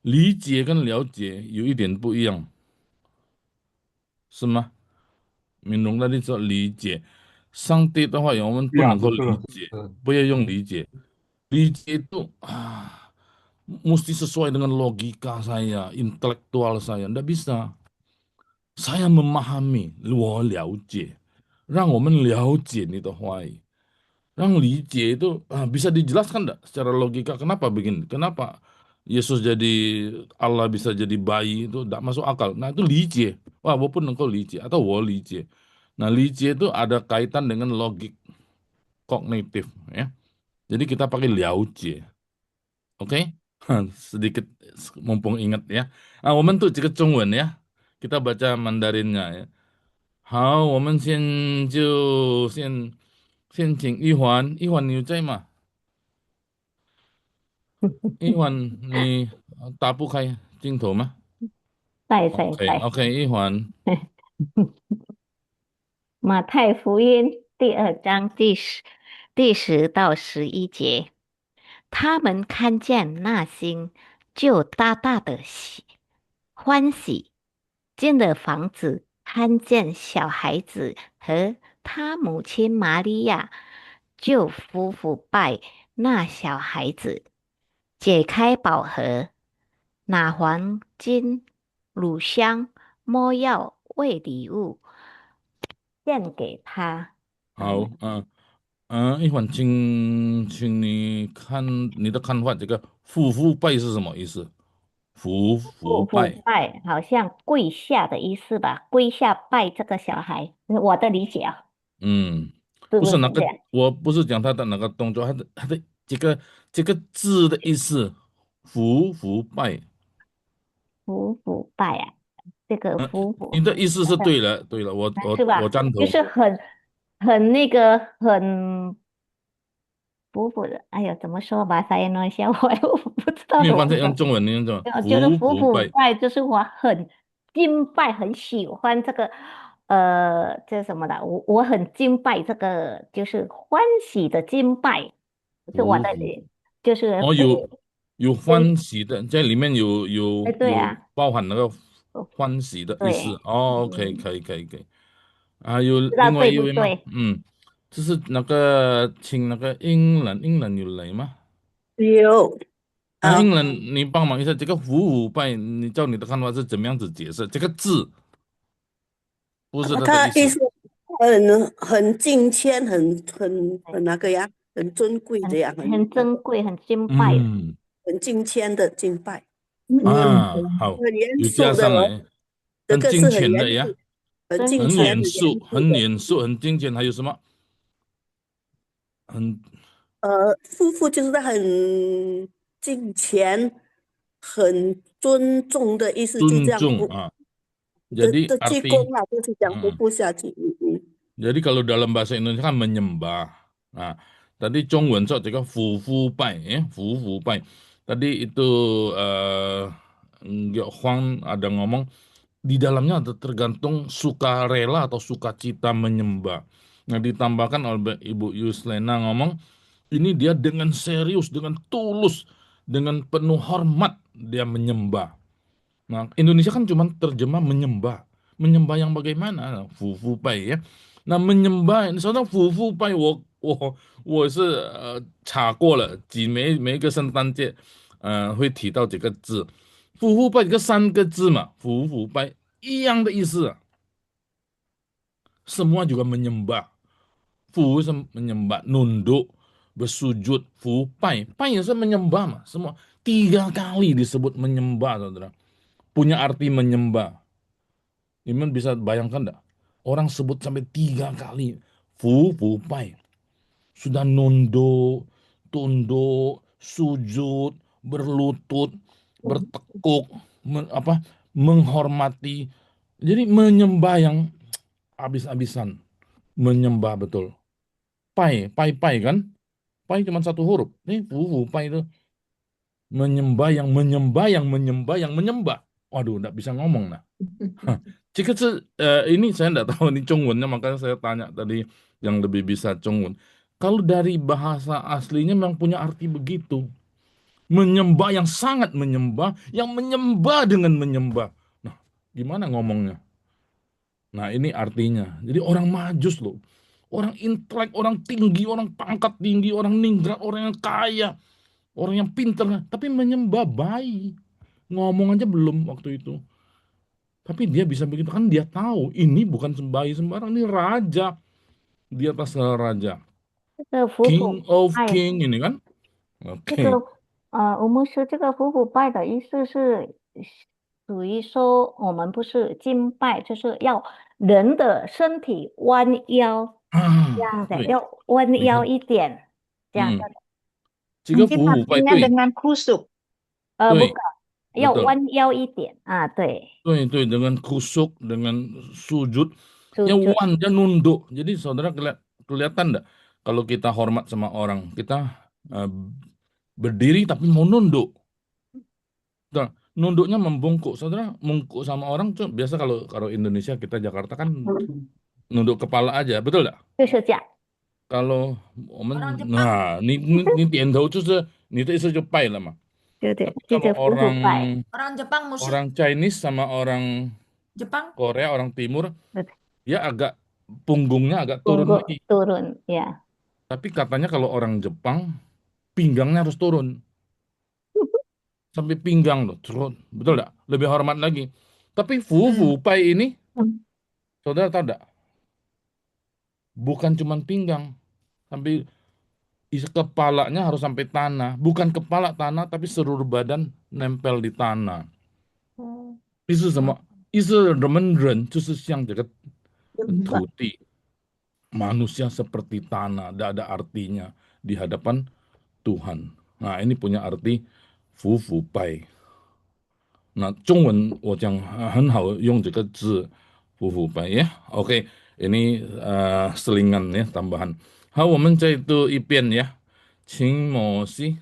理解跟了解有一点不一样，是吗？明荣那里说理解，上帝的话语我们不能够理解，不要用理解，理解itu mesti sesuai dengan logika saya, intelektual saya, tidak bisa. Saya memahami, 我了解，让我们了解你的话语。让理解itu bisa dijelaskan enggak secara logika kenapa begini? Kenapa Yesus jadi Allah bisa jadi bayi itu enggak masuk akal. Nah, itu 理解. Wah, 我不能够理解 atau 我理解. Nah, 理解 itu ada kaitan dengan logik kognitif ya. Jadi kita pakai 了解. Oke? Sedikit mumpung ingat ya. 我们读这个中文 ya. Kita baca Mandarinnya ya. 好，我们先请一环，一环你有在吗？一环你打不开镜头吗？在OK，一环。马太福音第2章第10到11节，他们看见那星，就大大的欢喜。进了房子，看见小孩子和他母亲玛利亚，就俯伏拜那小孩子，解开宝盒，拿黄金、乳香、没药为礼物献给他。好，一会儿请你看你的看法，这个夫妇拜是什么意思？夫妇拜好像跪下的意思吧？跪下拜这个小孩，我的理解啊。不是那个，我不是讲他的那个动作，他的这个字的意思，夫妇拜。夫妇拜啊，这个夫妇。你的意思是对了，我赞同。就是很那个很夫妇的，哎呀，怎么说吧？saya Indonesia 我不知道。没有关系，用中文，你用中文。就是夫妇拜，就是我很敬拜，很喜欢这个，这什么的，我很敬拜这个，就是欢喜的敬拜，是我的，就是有欢喜的，在里面有对啊，包含那个欢喜的意思。OK，可以。还有另外一位吗？就是那个请那个英人有来吗？有。英人，你帮忙一下，这个夫妇拜，你照你的看法是怎么样子解释这个字？不是他的意思。很敬谦，很那个呀，很尊贵的呀，很珍贵，很敬拜，很敬谦的敬拜。好，很严有加上来，很敬虔的呀，很严肃，很敬虔，还有什么？夫妇就是很敬虔、很尊重的意思，就这样。Jadi Jadi kalau dalam bahasa Indonesia kan menyembah. Nah, tadi Zhongwen so juga fu fu bai ya, fu fu bai. Tadi itu Huang ada ngomong di dalamnya ada tergantung sukarela atau sukacita menyembah. Nah, ditambahkan oleh Ibu Yuslena ngomong ini dia dengan serius, dengan tulus, dengan penuh hormat dia menyembah. Nah, Indonesia kan cuma terjemah menyembah. Menyembah yang bagaimana? Fu fu bai ya. 那menyembah，你说那夫妇拜，我是查过了，每一个圣诞节，会提到这个字，夫妇拜这个3个字嘛，夫妇拜一样的意思，semua juga menyembah，夫是menyembah nunduk bersujud，夫拜也是menyembah嘛，semua 3 kali disebut menyembah saudara, punya arti menyembah,你们bisa bayangkan enggak? Orang sebut sampai 3 kali fu bai, sudah nunduk, tunduk, sujud, berlutut, bertekuk, menghormati. Jadi menyembah yang habis-habisan, menyembah betul. Pai kan? Pai cuma 1 huruf. Ini fu bai itu menyembah yang menyembah. Waduh, enggak bisa ngomong nah. Jika ini saya enggak tahu ini Zhongwennya, makanya saya tanya tadi yang lebih bisa Zhongwen. Kalau dari bahasa aslinya memang punya arti begitu. Menyembah yang sangat menyembah, yang menyembah dengan menyembah. Nah, gimana ngomongnya? Nah, ini artinya. Jadi orang majus loh. Orang intelek, orang tinggi, orang pangkat tinggi, orang ningrat, orang yang kaya, orang yang pinter, tapi menyembah bayi. Ngomong aja belum waktu itu. Tapi dia bisa begitu kan dia tahu ini bukan bayi sembarang, ini raja di atas raja. 这个夫 King 妇 of 拜 King ini kan. 这 Oke. 个吴牧师，这个夫妇拜的意思是属于说我们不是敬拜，就是要人的身体弯腰这 Ah, 样的， 对， 要弯 你 腰 看， 一点这样 嗯， 的。 这个 Mungkin 服务拜 artinya 对 dengan kusuk. 对 bukan，要 betul 弯腰一点啊，对， 对 dengan kusuk dengan sujud 就 yang wan dia nunduk. Jadi saudara kelihatan enggak kalau kita hormat sama orang kita eh, berdiri tapi mau nunduk. Nah, nunduknya membungkuk. Saudara mungkuk sama orang tuh biasa kalau kalau Indonesia kita Jakarta kan nunduk kepala aja, betul enggak? 就是这样。 Kalau 我们nah 你点头就是你的意思就拜了嘛。对对， Tapi 这 kalau 个夫妇拜， Orang Jepang musuh. orang Chinese sama orang Jepang. Korea, orang Timur, 对 dia agak punggungnya agak turun punggung lagi. turun ya. Tapi katanya kalau orang Jepang pinggangnya harus turun sampai pinggang loh, turun. Betul enggak? Lebih hormat lagi. Tapi Fu Pai ini, saudara tahu enggak? Bukan cuma pinggang, sampai kepalanya harus sampai tanah. Bukan kepala tanah, tapi seluruh badan nempel di tanah. 意思是什么？意思人们人就是像这个土地， manusia seperti tanah, tidak ada artinya di hadapan Tuhan. Nah, ini punya arti Fu Pai. Nah, 中文我讲很好用这个字 Fu Pai ya. Oke, ini selingan ya tambahan. 好，我们再读一遍呀。请摩西，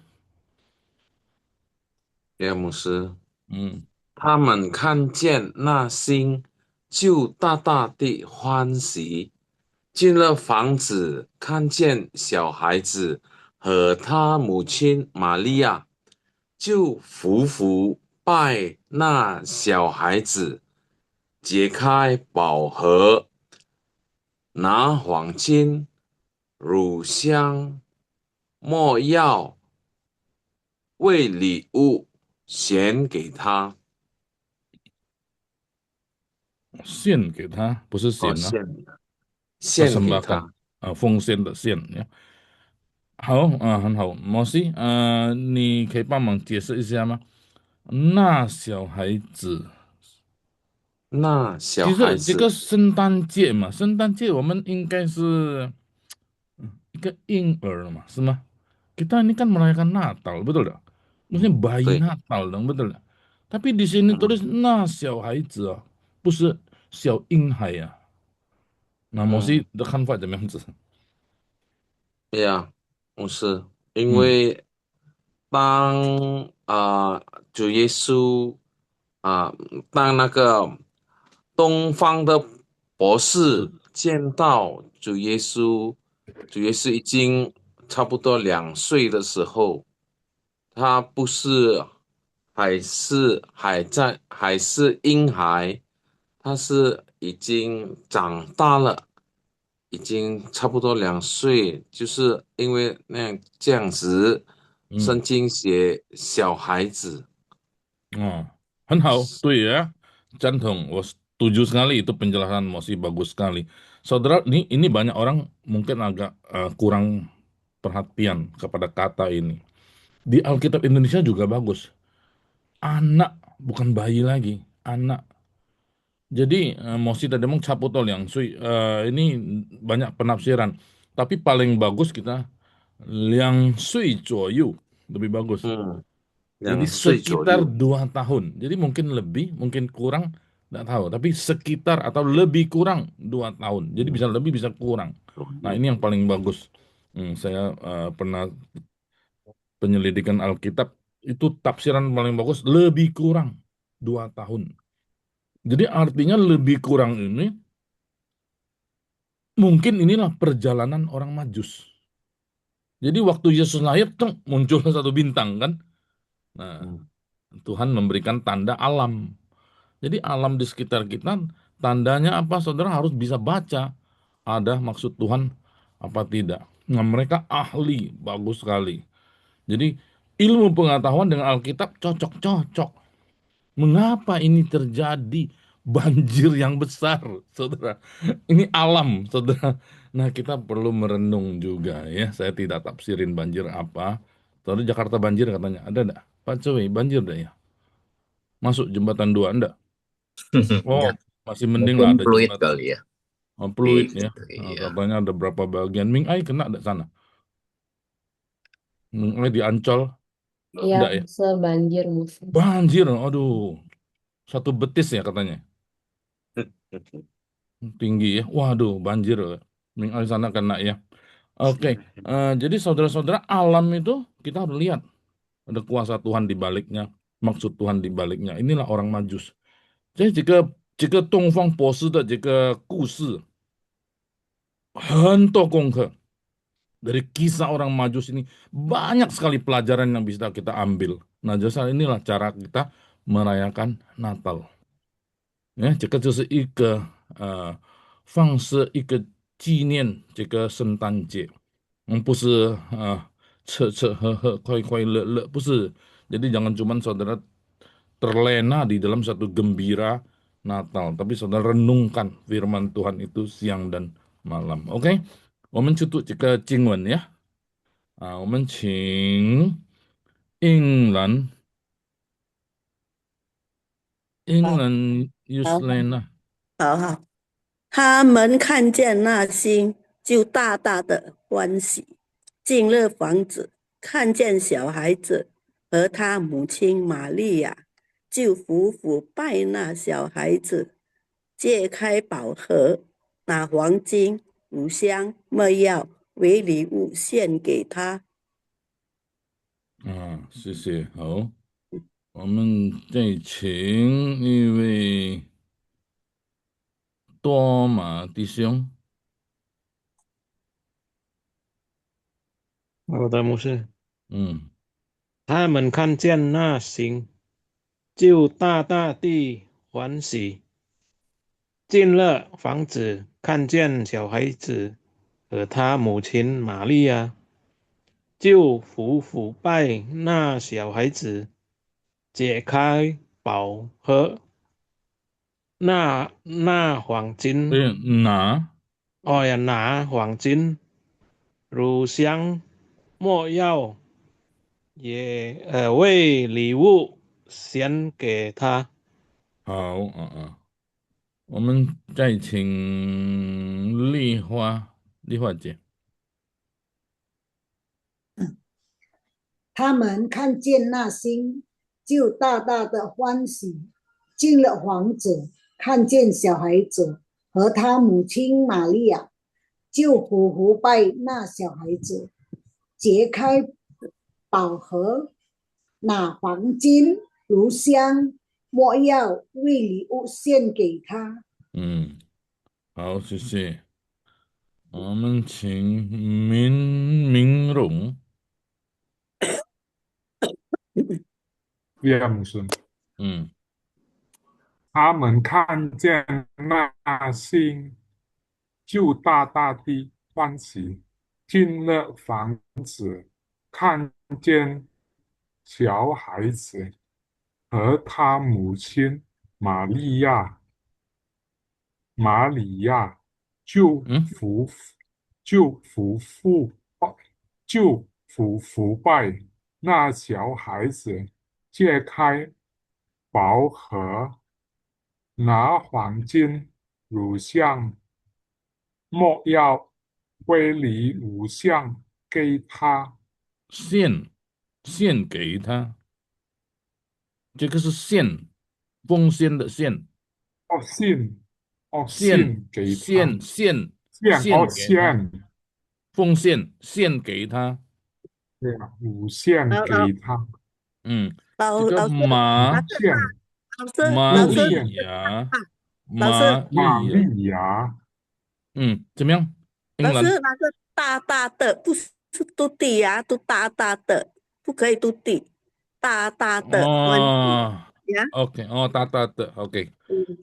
呀，牧师， 嗯， 他们看见那星，就大大地欢喜。进了房子，看见小孩子和他母亲玛利亚，就伏拜那小孩子，解开宝盒，拿黄金、乳香、没药为礼物献给他。献给他，不是献啊，献给 persembahkan 他。奉献的献呀。好很好，摩西你可以帮忙解释一下吗？那小孩子，那小其孩子，实这个圣诞节嘛，圣诞节我们应该是一个婴儿嘛，是吗？Kita ini kan merayakan Natal, betul tak? Maksudnya bayi 对， Natal dong, betul tak? Tapi di sini tulis 那小孩子啊，不是小婴孩啊。那摩西的看法怎么样子？呀，牧师，因嗯为当主耶稣啊、当那个东方的博士见到主耶稣，主耶稣已经差不多2岁的时候，他不是还是婴孩，他是已经长大了，已经差不多2岁，就是因为这样子，圣嗯经写小孩子，很好，对ya, 赞同，我setuju sekali itu penjelasan Mosi bagus sekali. Saudara, ini banyak orang mungkin agak kurang perhatian kepada kata ini. Di Alkitab Indonesia juga bagus. Anak, bukan bayi lagi, anak. Jadi Mosi tadi ngomong caputol yang ini banyak penafsiran. Tapi paling bagus kita yang sui yu lebih bagus. Jadi 2岁左 sekitar 右， 2 tahun. Jadi mungkin lebih, mungkin kurang, nggak tahu. Tapi sekitar atau lebih kurang 2 tahun. Jadi bisa lebih, bisa kurang. Nah ini yang paling bagus. Saya pernah penyelidikan Alkitab, itu tafsiran paling bagus lebih kurang 2 tahun. Jadi artinya lebih kurang ini, mungkin inilah perjalanan orang Majus. Jadi waktu Yesus lahir, muncul satu bintang kan. Nah, Tuhan memberikan tanda alam. Jadi alam di sekitar kita, tandanya apa? Saudara harus bisa baca. Ada maksud Tuhan apa tidak. Nah, mereka ahli, bagus sekali. Jadi ilmu pengetahuan dengan Alkitab cocok-cocok. Mengapa ini terjadi banjir yang besar, saudara? Ini alam, saudara. Nah, kita perlu merenung juga ya. Saya tidak tafsirin banjir apa. Saudara, Jakarta banjir katanya. Ada enggak? Pak Cowi, banjir enggak ya? Masuk jembatan 2 enggak? Oh, Enggak, masih mending lah mungkin ada fluid jembatan. kali ya. Fluid ya. Gitu, Nah, iya. katanya ada berapa bagian. Ming Ai kena enggak sana? Ming Ai di Ancol Iya, enggak ya? sebanjir musim. Banjir, aduh. Satu betis ya katanya. Tinggi ya. Waduh, banjir. Ming Ai sana kena ya. Oke, jadi saudara-saudara, alam itu kita harus lihat ada kuasa Tuhan di baliknya, maksud Tuhan di baliknya. Inilah orang Majus. Jadi jika Dongfang Bosi de 这个故事很多功课 dari kisah orang Majus ini banyak sekali pelajaran yang bisa kita ambil. Nah, jadi inilah cara kita merayakan Natal. 这个就是一个放是一个纪念这个圣诞节，不是吃吃喝喝快快乐乐，不是。Jadi jangan cuma saudara terlena di dalam satu gembira Natal, tapi saudara renungkan firman Tuhan itu siang dan malam. OK，我们去读这个经文呀。我们请英兰 好， Yuslena。好好。他们看见那星，就大大的欢喜。进了房子，看见小孩子和他母亲玛利亚，就俯伏拜那小孩子，揭开宝盒，拿黄金、乳香、没药为礼物献给他。谢谢。好，我们再请一位多马弟兄。好的，牧师。他们看见那星，就大大地欢喜。进了房子，看见小孩子和他母亲玛利亚，就俯伏拜那小孩子，解开宝盒，拿黄金。拿黄金、乳香、没药，也为礼物献给他。好，我们再请丽花姐。他们看见那星，就大大的欢喜。进了房子，看见小孩子和他母亲玛利亚，就俯伏拜那小孩子，揭开宝盒，拿黄金、乳香、没药为礼物献给他。好，谢谢。我们请明荣。牧师。他们看见那星，就大大地欢喜。进了房子，看见小孩子和他母亲玛利亚，就俯伏拜那小孩子，揭开宝盒，拿黄金、乳香、没药为礼物献给他。献给他，这个是献，奉献的献。献给他。献，奉献给他。乳献给他。这个玛利亚，怎么样？老师，那个大大的不是嘟地啊，都大大的，不可以嘟地。大大的欢喜呀， OK，大大的 OK，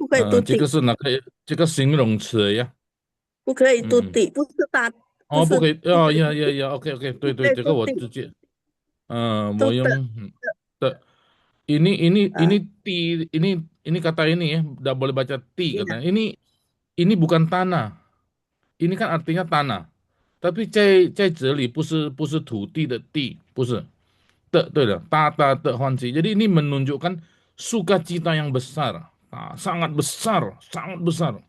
不可以读这个地，是哪个？这个形容词呀？不可以读嗯，地，不是大，不不可以，不可以，OK OK，对对，不可以这个我读地，直接，我读的用的ini 啊 ti ini kata ini ya, tidak boleh baca ti 呀，katanya. Ini bukan tanah. Ini kan artinya tanah. Tapi 在这里不是土地的地，不是对了，大大的欢喜。Jadi ini menunjukkan sukacita yang besar, sangat besar, sangat besar.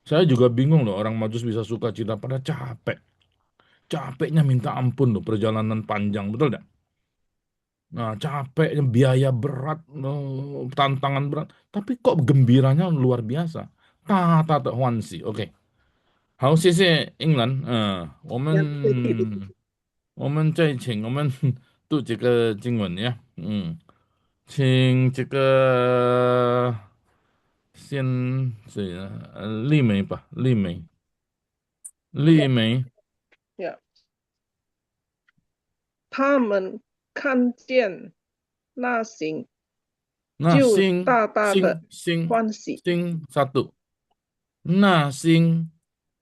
Saya juga bingung loh orang Majus bisa sukacita pada capek. Capeknya minta ampun loh perjalanan panjang, betul tidak? Nah, capeknya biaya berat, tantangan berat, tapi kok gembiranya luar biasa. Tata de Huanxi, OK，好，谢谢英兰，呀，不可以读地，我们再请我们读这个经文呀，请这个先谁啊？丽梅吧，丽梅，呀，他们看见那星，那就星大大的欢喜，星satu，那星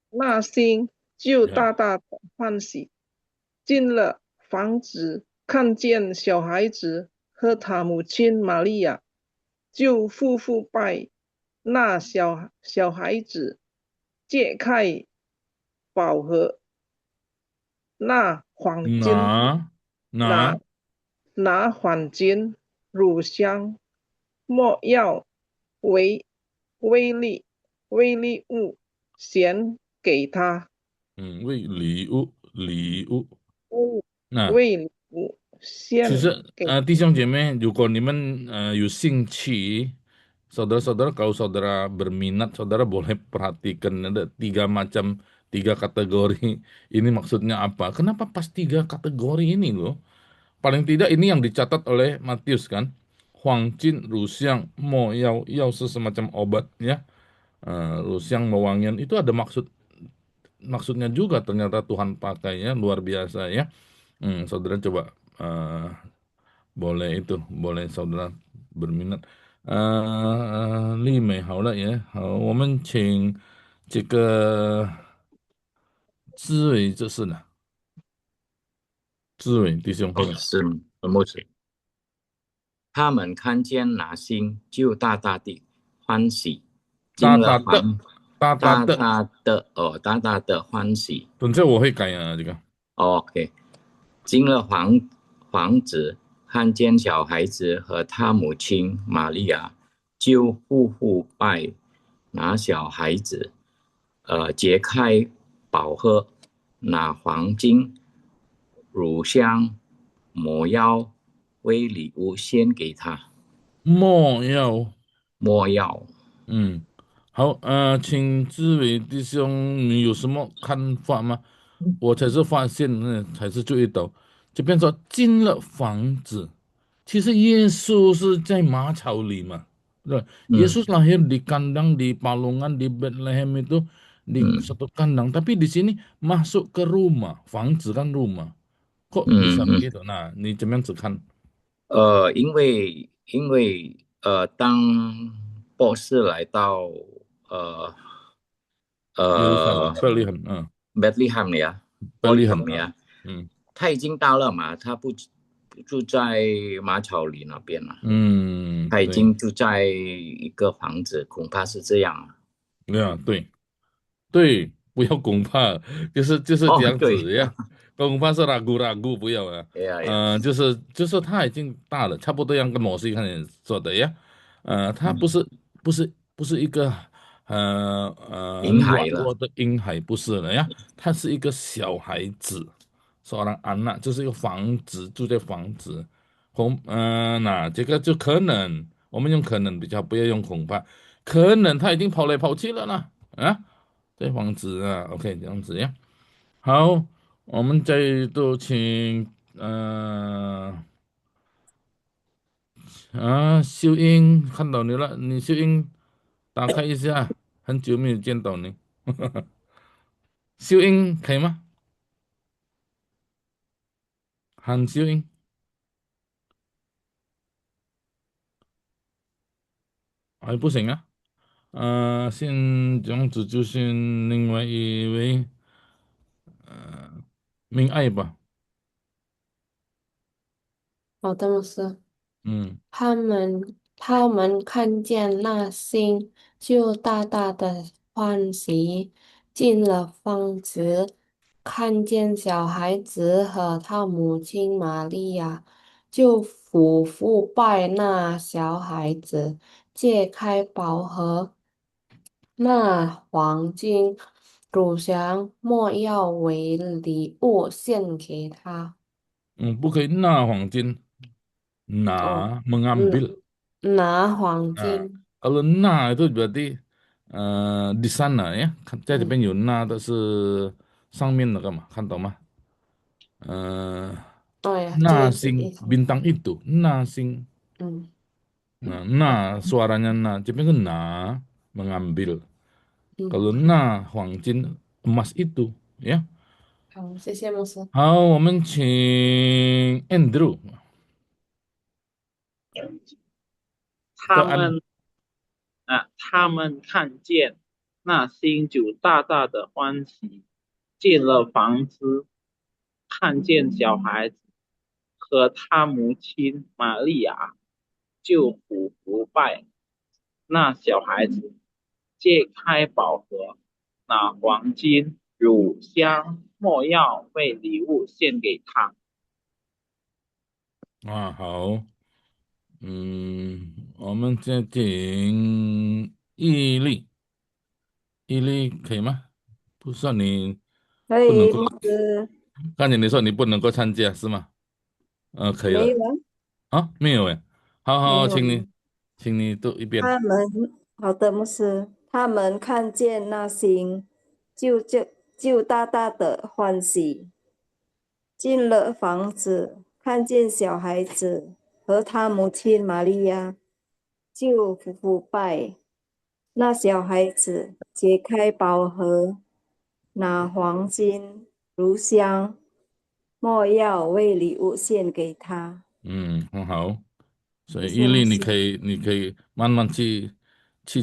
那星就呀，大大的欢喜。进了房子，看见小孩子和他母亲玛利亚，就父拜那小孩子，揭开宝盒，那黄金那拿拿黄金、乳香、没药为为利为利物献给他，为礼物，那。为礼物献其实给弟兄姐妹，如果你们有兴趣，saudara-saudara kalau saudara berminat, saudara boleh perhatikan ada tiga kategori. Ini maksudnya apa? Kenapa pas tiga kategori ini loh? Paling tidak ini yang dicatat oleh Matius kan? Huang Jin, Rusiang, Mo Yao, Yao semacam obat ya. Rusiang, Mewangian itu ada maksudnya juga ternyata Tuhan pakainya luar biasa ya. Saudara coba boleh itu, boleh saudara berminat。丽美好了也好，我们请这个志伟，这是呢，志伟弟兄，是牧师。他们看见那星，就大大的欢喜，进了房，大大的欢喜。等下我会改这个。OK， 进了房子，看见小孩子和他母亲玛利亚，就拜拿小孩子，揭开宝盒，拿黄金、乳香、没药为礼物献给他。没药，好，请志伟弟兄，你有什么看法吗？我才是发现，才是注意到，这边说进了房子，其实耶稣是在马槽里嘛，对吧？Yesus lahir di kandang di Palungan di Bethlehem itu di satu kandang, tapi di sini masuk ke rumah，房子kan rumah，kok bisa begitu？那你怎么样子看？因为当博士来到耶路撒冷，Bethlehem 呀，他已经到了嘛，他不住在马槽里那边了，他已经住在一个房子，恐怕是这样啊。对，不要恐怕，就是这样子呀。恐怕是ragu-ragu，不要啊。就是他已经大了，差不多像跟摩西看见说的呀。他不是一个很软弱的婴孩，不是的呀。他是一个小孩子，seorang anak，就是一个房子，住在房子。那这个就可能，我们用可能比较，不要用恐怕。可能他已经跑来跑去了呢，这房子啊，OK，这样子呀。好，我们再度请秀英看到你了，你秀英打开一下，很久没有见到你，秀英可以吗？韩秀英，哎，不行啊，现这样子就是另外一位明爱吧，好的，牧师。嗯他们看见那星，就大大的欢喜。进了房子，看见小孩子和他母亲玛利亚，就俯伏拜那小孩子，揭开宝盒，那黄金、乳香、没药为礼物献给他。不可以拿黄金，哦，拿嗯，mengambil. 拿黄 Nah, 金。kalau na itu berarti di sana ya, 在这边嗯，有那的是上面那个嘛，看懂吗？呃，对呀，这个是 na 意思。bintang itu, na sing. 嗯，Nah, na suaranya na, tapi kan na mengambil. 嗯，Kalau na Huangjin emas itu, ya. 好，谢谢牧师。好，我们请 Andrew 的安。他们看见那星就大大的欢喜，进了房子，看见小孩子和他母亲玛利亚，就俯伏拜。那小孩子揭开宝盒，拿黄金、乳香、没药为礼物献给他。好，我们再请毅力可以吗？不算你不能够，可以，牧师，看见你说你不能够参加是吗？可以了没有啊，啊，没有哎，好好，没有。请你读一遍。好的，牧师，他们看见那星，就大大的欢喜。进了房子，看见小孩子和他母亲玛利亚，就伏伏拜。那小孩子揭开宝盒，拿黄金、乳香、没药为礼物献给他。很好，所谢以毅力你谢牧师。可以慢慢去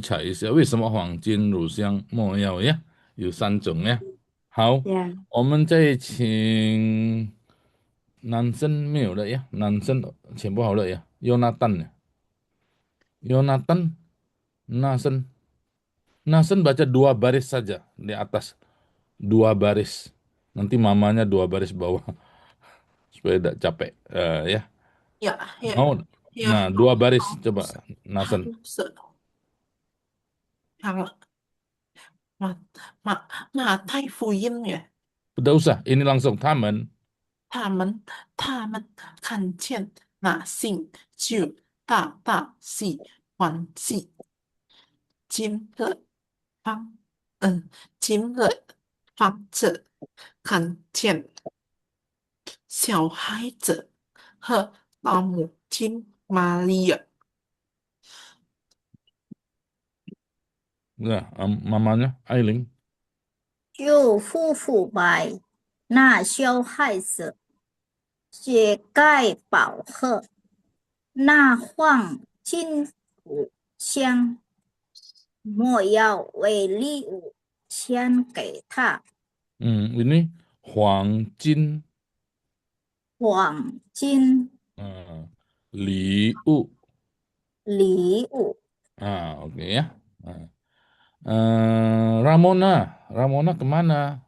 查一下，为什么黄金、乳香、没药呀？有3种呀。好，呀，我们再请男生没有了呀，男生全部好了呀。Yonatan 呀，Yonatan, Nasen, Nasen baca 2 baris saja di atas, 2 baris. Nanti mamanya 2 baris bawah supaya tidak capek, ya. 呀呀 Mau? 呀，Nah, 2 baris 好，coba 好，Nasen. 是，好了，马太福音耶，Tidak usah, ini langsung taman. 他们看见那星就大大喜欢喜，进了房，进了房子，看见小孩子和老母亲玛利亚。Nah, mamanya Ailing. 就夫妇拜那小孩子，揭盖宝盒，那黄金五香，莫要为礼物献给他。Ini Huang黄金 Liu. 礼物，Oke ya. Nah, Ramona kemana?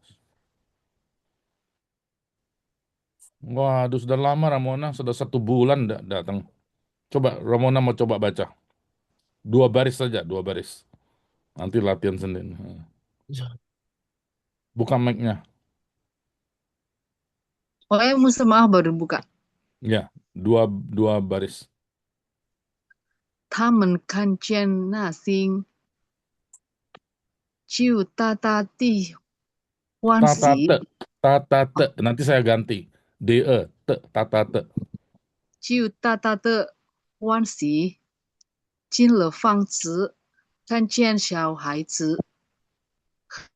Waduh, sudah lama Ramona, sudah 1 bulan tidak datang. Coba Ramona mau coba baca 2 baris saja, 2 baris. Nanti latihan sendiri. Buka mic-nya. Pokoknya musuh maaf baru buka. Ya, dua baris. 他们看见那星，就大大地欢 Tata 喜， te, tata te. Nanti saya ganti. te, tata te. 就大大的欢喜。进了房子，看见小孩子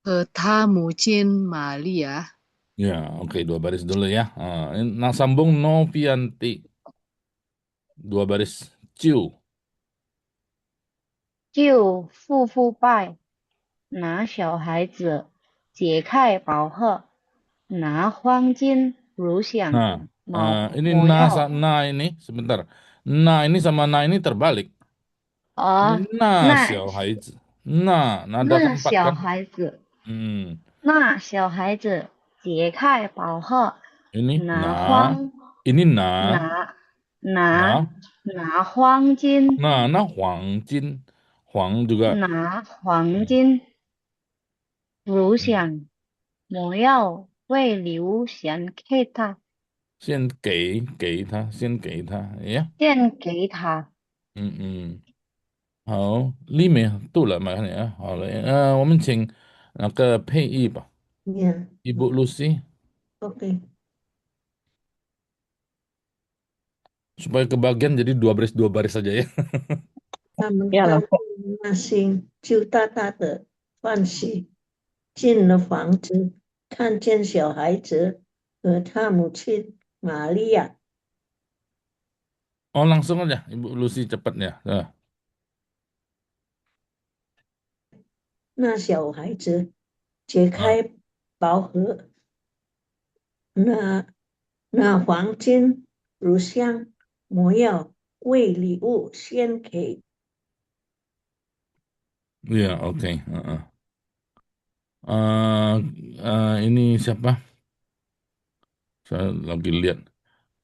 和他母亲玛利亚， Ya, oke, 2 baris dulu ya. Nah, sambung Novianti. 2 baris. Ciu. 就夫妇拜，拿小孩子解开宝盒，拿黄金、乳香、Nah, ini魔药。 ini sebentar. Nah ini sama nah ini terbalik. Ini 哦，那那小孩子. Nah, nada 那 keempat 小 kan? 孩子， Hmm. 那小孩子解开宝盒， Ini 拿 nah, 黄 ini nah, 拿拿 nah, 拿黄金， nah huang jin, huang juga 拿黄金、乳香、魔药为礼物献给他， 先给他，先给他呀。献给他。好，丽美对了嘛？看啊，好嘞，我们请那个配译吧， Ya, Ibu Lucy, oke. supaya kebagian jadi dua baris saja ya. 他们呀，看老师，见那星，就大大的欢喜，进了房子，看见小孩子和他母亲玛利亚。 Oh langsung aja, Ibu Lucy cepatnya. Nah, 那小孩子解 ah, 开宝盒，那黄金、乳香、魔药为礼物献给 iya oke. Ini siapa? Saya lagi lihat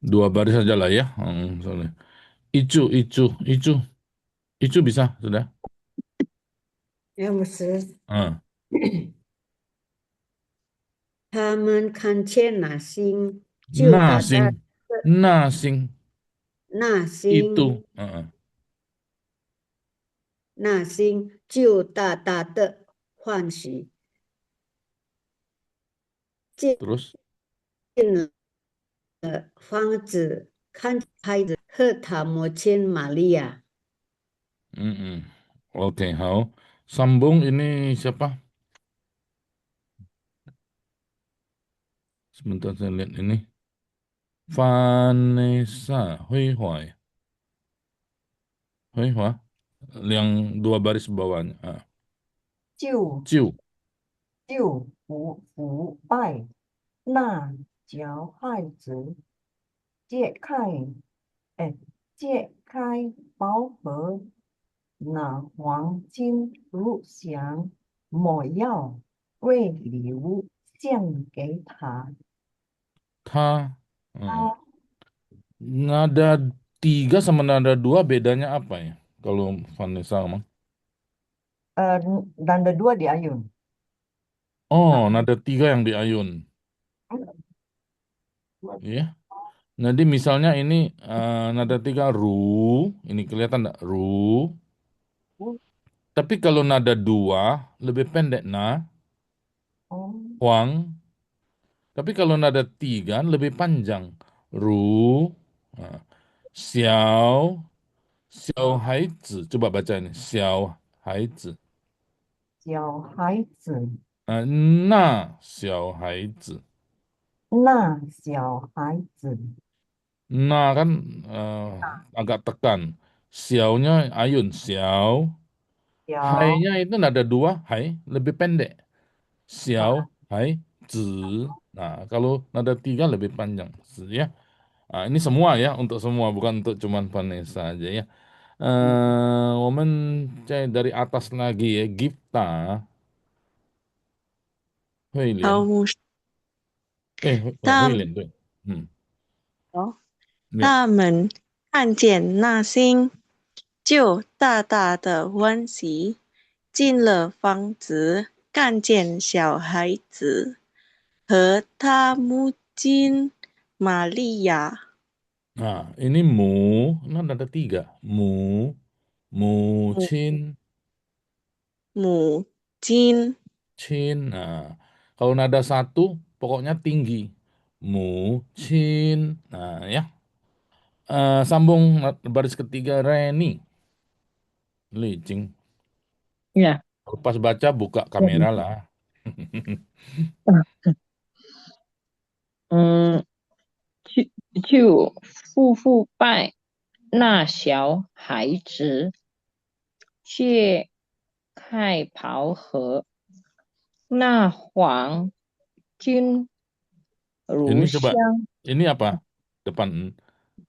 dua baris saja lah ya. Soalnya. Icu bisa sudah. 牧师，啊，他们看见那星，就那大大的星，那星 那 itu，星，那星就大大的欢喜，进 terus 了房子，看孩子和他母亲玛利亚。 Oke, hao. Sambung ini siapa? Sebentar saya lihat ini. Vanessa Huihua ya? Huihua? Yang dua baris bawahnya. 就 Ciu. 不拜那小孩子，解开解开宝盒，拿黄金、乳香、魔药为礼物献给他。 Ta. 他 Nada 3 sama nada 2 bedanya apa ya? Kalau Vanessa ngomong. dan ada dua di ayun. Oh, nada 3 yang di ayun. Iya. Jadi misalnya ini nada 3 ru. Ini kelihatan enggak? Ru. Tapi kalau nada 2 lebih pendek na, Oh, huang. Tapi kalau nada 3 lebih panjang. Ru, nah, xiao, xiao haizi. Coba baca ini. Xiao haizi. 小孩子， Na xiao haizi. 那小孩子， Na kan agak tekan. Xiao-nya ayun. Xiao. 小 Hai-nya itu nada 2. Hai. Lebih pendek. 孩 Xiao hai zi. Nah, kalau nada 3 lebih panjang. Zi, ya. Nah, ini semua ya, untuk semua, bukan untuk cuman Vanessa aja ya. 我们再 dari atas lagi ya, Gifta, 慧莲，好，牧师，慧他莲对，哦，yeah. 他们看见那星，就大大的欢喜，进了房子，看见小孩子和他母亲玛利亚。 Nah, ini ini ada 3, mu, 母 chin, 母亲 chin. Nah, kalau nada 1 pokoknya tinggi, mu, chin. Nah, ya. Sambung baris ketiga Reni, Licing. Ya. Pas baca buka kamera lah. 就夫妇拜那小孩子，揭开宝盒，那黄金 Ini 如 coba, 香 ini apa? Depan.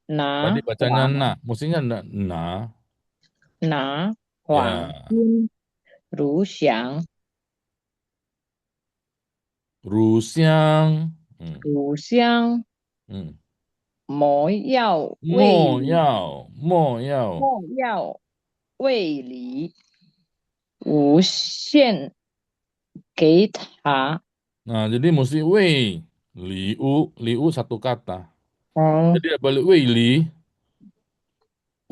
Tadi 拿 bacanya 黄 na, mestinya na. 拿黄 Ya, 金如香 Rusiang. Hmm, 如香 hmm. 莫要为 Mo 你 yao, mo yao. 莫要为你无限给他 Nah, jadi mesti wei, liu satu kata. 哦 Jadi balik wei li,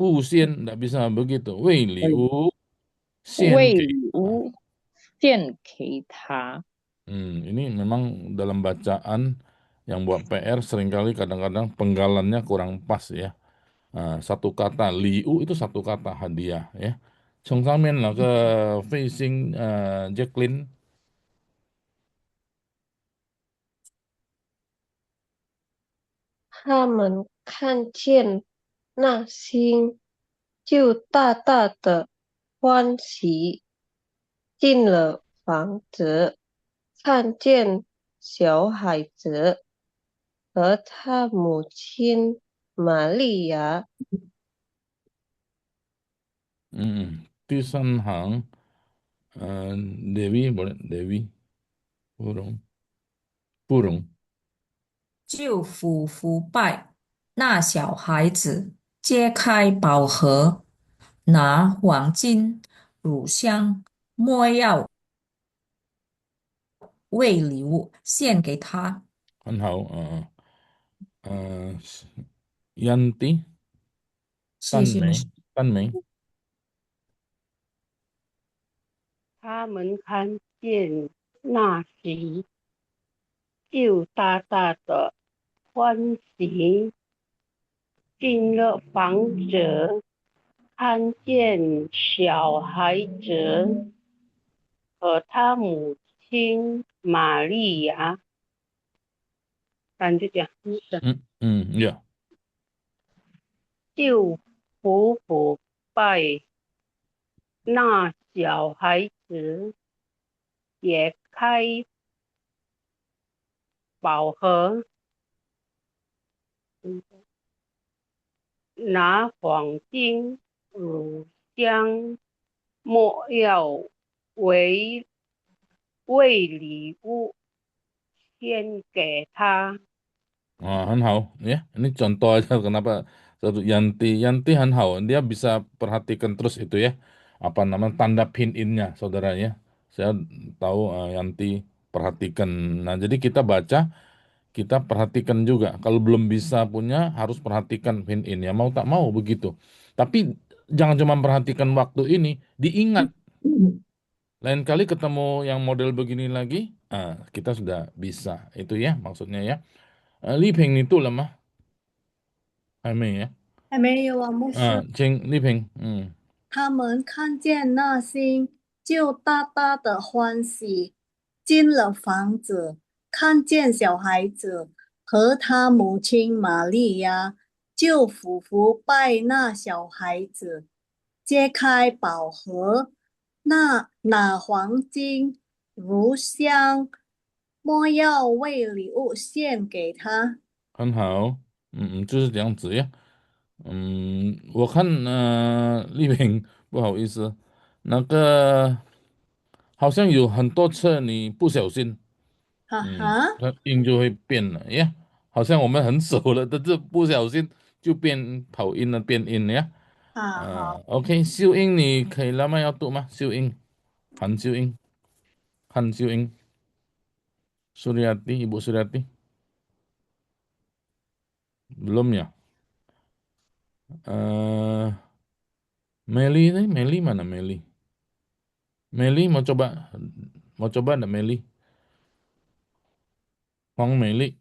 xian, nggak bisa begitu. Wei liu, xian 为 ke. 无限给他 Ini memang dalam bacaan yang buat PR seringkali kadang-kadang penggalannya kurang pas ya. Nah, satu kata liu itu satu kata hadiah ya. Songsamen lah ke facing Jacqueline. 他们看见那星，就大大的欢喜。进了房子，看见小孩子和他母亲玛利亚，Di Sanhang, Dewi boleh Dewi Purung Purung. 就俯伏拜那小孩子，揭开宝盒，拿黄金、乳香、没药为礼物献给他。很好，Yanti 谢谢牧师。丹梅，他们看见那时，就大大的欢喜。进了房子，看见小孩子和他母亲玛利亚，咱就讲，ya. 就匍匐拜那小孩子，解开宝盒，拿黄金、乳香、没药为礼物献给他。很好ya. Ini contoh aja kenapa satu Yanti很好, dia bisa perhatikan terus itu ya. Apa namanya tanda pin in-nya saudara ya. Saya tahu Yanti perhatikan. Nah, jadi kita baca, kita perhatikan juga. Kalau belum bisa punya harus perhatikan pin in ya. Mau tak mau begitu. Tapi jangan cuma perhatikan waktu ini, diingat. Lain kali ketemu yang model begini lagi, kita sudah bisa. Itu ya maksudnya ya. 丽萍，你读了吗？还没呀。还没有啊，牧师。请丽萍，他们看见那星，就大大的欢喜。进了房子，看见小孩子和他母亲玛利亚，就俯伏拜那小孩子，揭开宝盒，拿黄金、乳香、没药为礼物献给他。很好，就是这样子呀。我看丽萍，不好意思，那个好像有很多次你不小心，哈哈，它音就会变了呀。好像我们很熟了，但是不小心就变跑音了，变音了呀。好。OK，秀英，你可以了吗？要读吗？秀英，韩秀英，韩秀英，Suryati, Ibu Suryati, belum ya? eh Meli ini, Meli mana Meli? Meli mau coba enggak Meli? Hong Meli,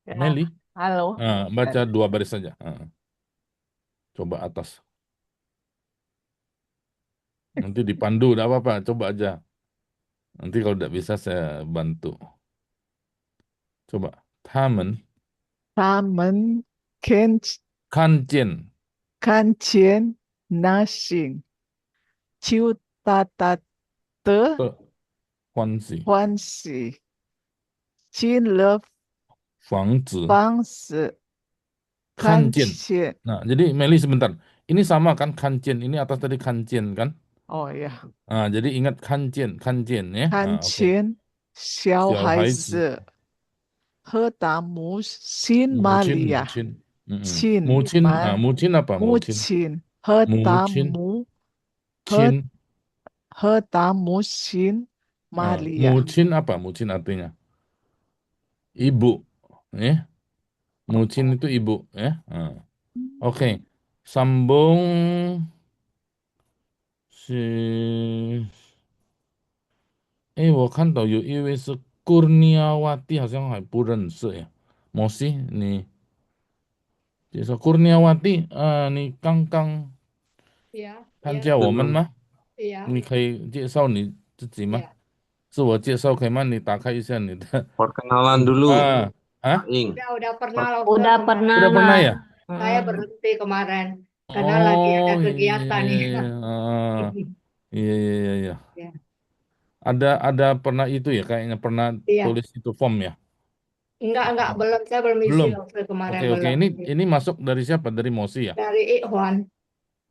Ya, Meli, halo. baca 2 baris saja. Coba atas. Nanti dipandu, enggak apa-apa, coba aja. Nanti kalau tidak bisa saya bantu. Coba. 他们看看见看见那心就大大的的欢喜，欢喜，进了房子房子，看见。见。 Nah, jadi Meli sebentar. Ini sama kan kanjen. Ini atas tadi kanjen kan? Oh ya, Jadi ingat kanjen, kanjen ya. 看 Oke. 见小小孩孩子，子和大母亲母亲，玛利亚，母亲，亲母亲玛母亲apa? 母 母亲，亲和母大亲，母和亲，和大母亲玛利亚， 母亲apa? 母亲 artinya ibu, ya. Mucin itu ibu, ya. Oke, sambung si. 我看到有一位是 Kurniawati，好像还不认识呀。摩西，你介绍 Kurniawati，你刚刚呀参呀加我们吗？呀你可以介绍你自己吗？呀，自我介绍可以吗？你打开一下你的 Perkenalan dulu, ah, Aing. udah pernah loh Ustaz Udah kemarin. pernah, udah pernah Mas. ya? Saya Mm. berhenti kemarin karena lagi ada Oh iya, kegiatan ya. iya, iya, iya. Ya, Ada pernah itu ya, kayaknya pernah iya. tulis itu form ya? Enggak, belum. Saya belum isi Belum. waktu kemarin, Oke, belum. ini masuk dari siapa? Dari Mosi ya? Dari Ikhwan.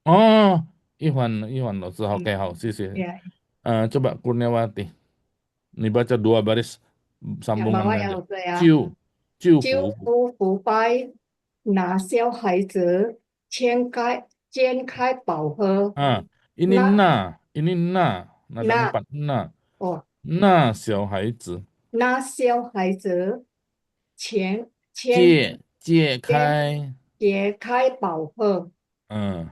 Oh, Iwan loh. Oke, sih. Ya, Coba Kurniawati. Ini baca 2 baris yang sambungan bawah ya aja. Ustaz ya. Ciu, ciu 救 fu. 夫不拜，拿小孩子煎开宝盒， Ini 那 nadanya 那 4 na. 哦，那小孩子那小孩子前解煎开，解开宝盒，嗯，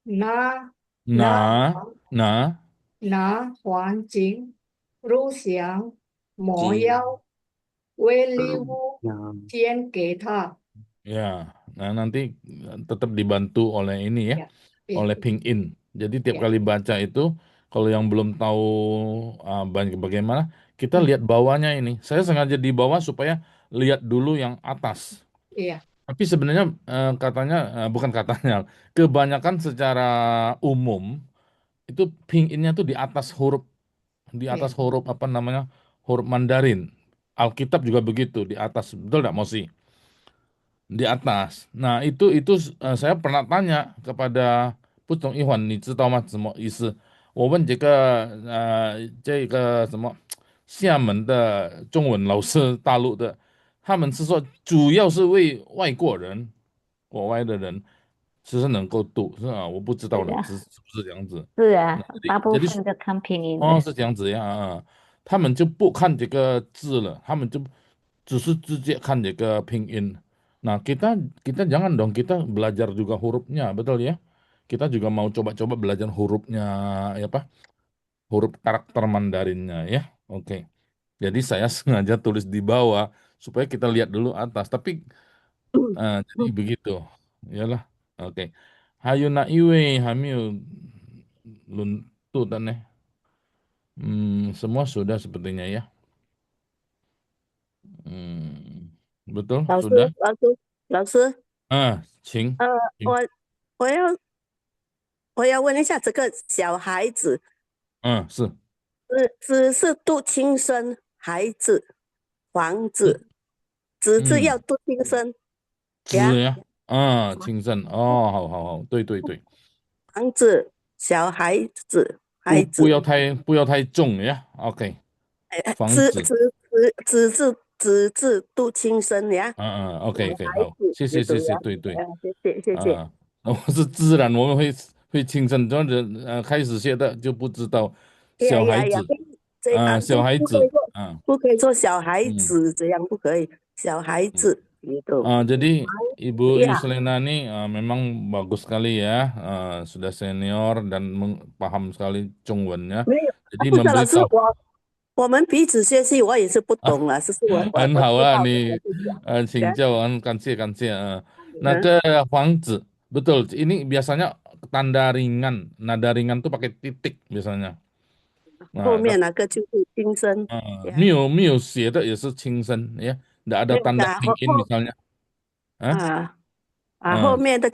拿拿拿拿黄金、乳香、没金药为礼乳物香献给他。 ya. Nah, nanti tetap dibantu oleh ini ya, Ya, ya, oleh ping in. Jadi tiap ya. kali baca itu, kalau yang belum tahu bagaimana, kita Hmm, lihat bawahnya ini. Saya sengaja di bawah supaya lihat dulu yang atas. Iya, Tapi sebenarnya katanya, bukan katanya, kebanyakan secara umum itu ping innya tuh di iya, atas huruf apa namanya, huruf Mandarin. Alkitab juga begitu di atas, betul nggak Mosi? Di atas. Nah itu saya pernah tanya kepada Putung Iwan，你知道吗？什么意思？我问这个什么厦门的中文老师，大陆的，他们是说主要是为外国人，国外的人，其实能够读，是吧？我不知道的，是啊，是不是这样子？是啊，大部jadi 分都看拼音的。是这样子呀，他们就不看这个字了，他们就只是直接看这个拼音。Nah, kita jangan dong, kita belajar juga hurufnya, betul ya? Kita juga mau coba-coba belajar hurufnya, ya apa? Huruf karakter Mandarinnya ya. Oke. Jadi saya sengaja tulis di bawah supaya kita lihat dulu atas. Tapi jadi begitu. Yalah. Oke. Hayuna iwe hamil luntu dan semua sudah sepertinya ya. Betul, 老师，sudah. 老师，请。我我要我要问一下，这个小孩子是只是读轻声，孩子、房子，只是要读轻声子呀，呀，轻声哦，好，对，房子、小孩子、孩不要子，太重呀，OK，房只子，只是读轻声呀， OK，孩好，子谢，就对呀，对，谢谢。我是自然，我们会轻声，这样子开始学的就不知道小孩子，小孩子，不可以说小孩子，这样不可以，小孩子gitu。 jadi Ibu Iya. Yuslena ini memang bagus sekali ya, sudah senior dan paham sekali Chongwennya. 没有， Jadi 不是老师， memberitahu 我们彼此学习，我也是不懂了，只是我很好知啊，道你我就讲请教很感谢Nah ke Huangzi, betul. Ini biasanya tanda ringan, nada ringan tuh pakai titik biasanya. 后 Nah, 面那个就是轻声，没有写的也是轻声ya, tidak ada 没有 tanda 的，拼音misalnya. 后面的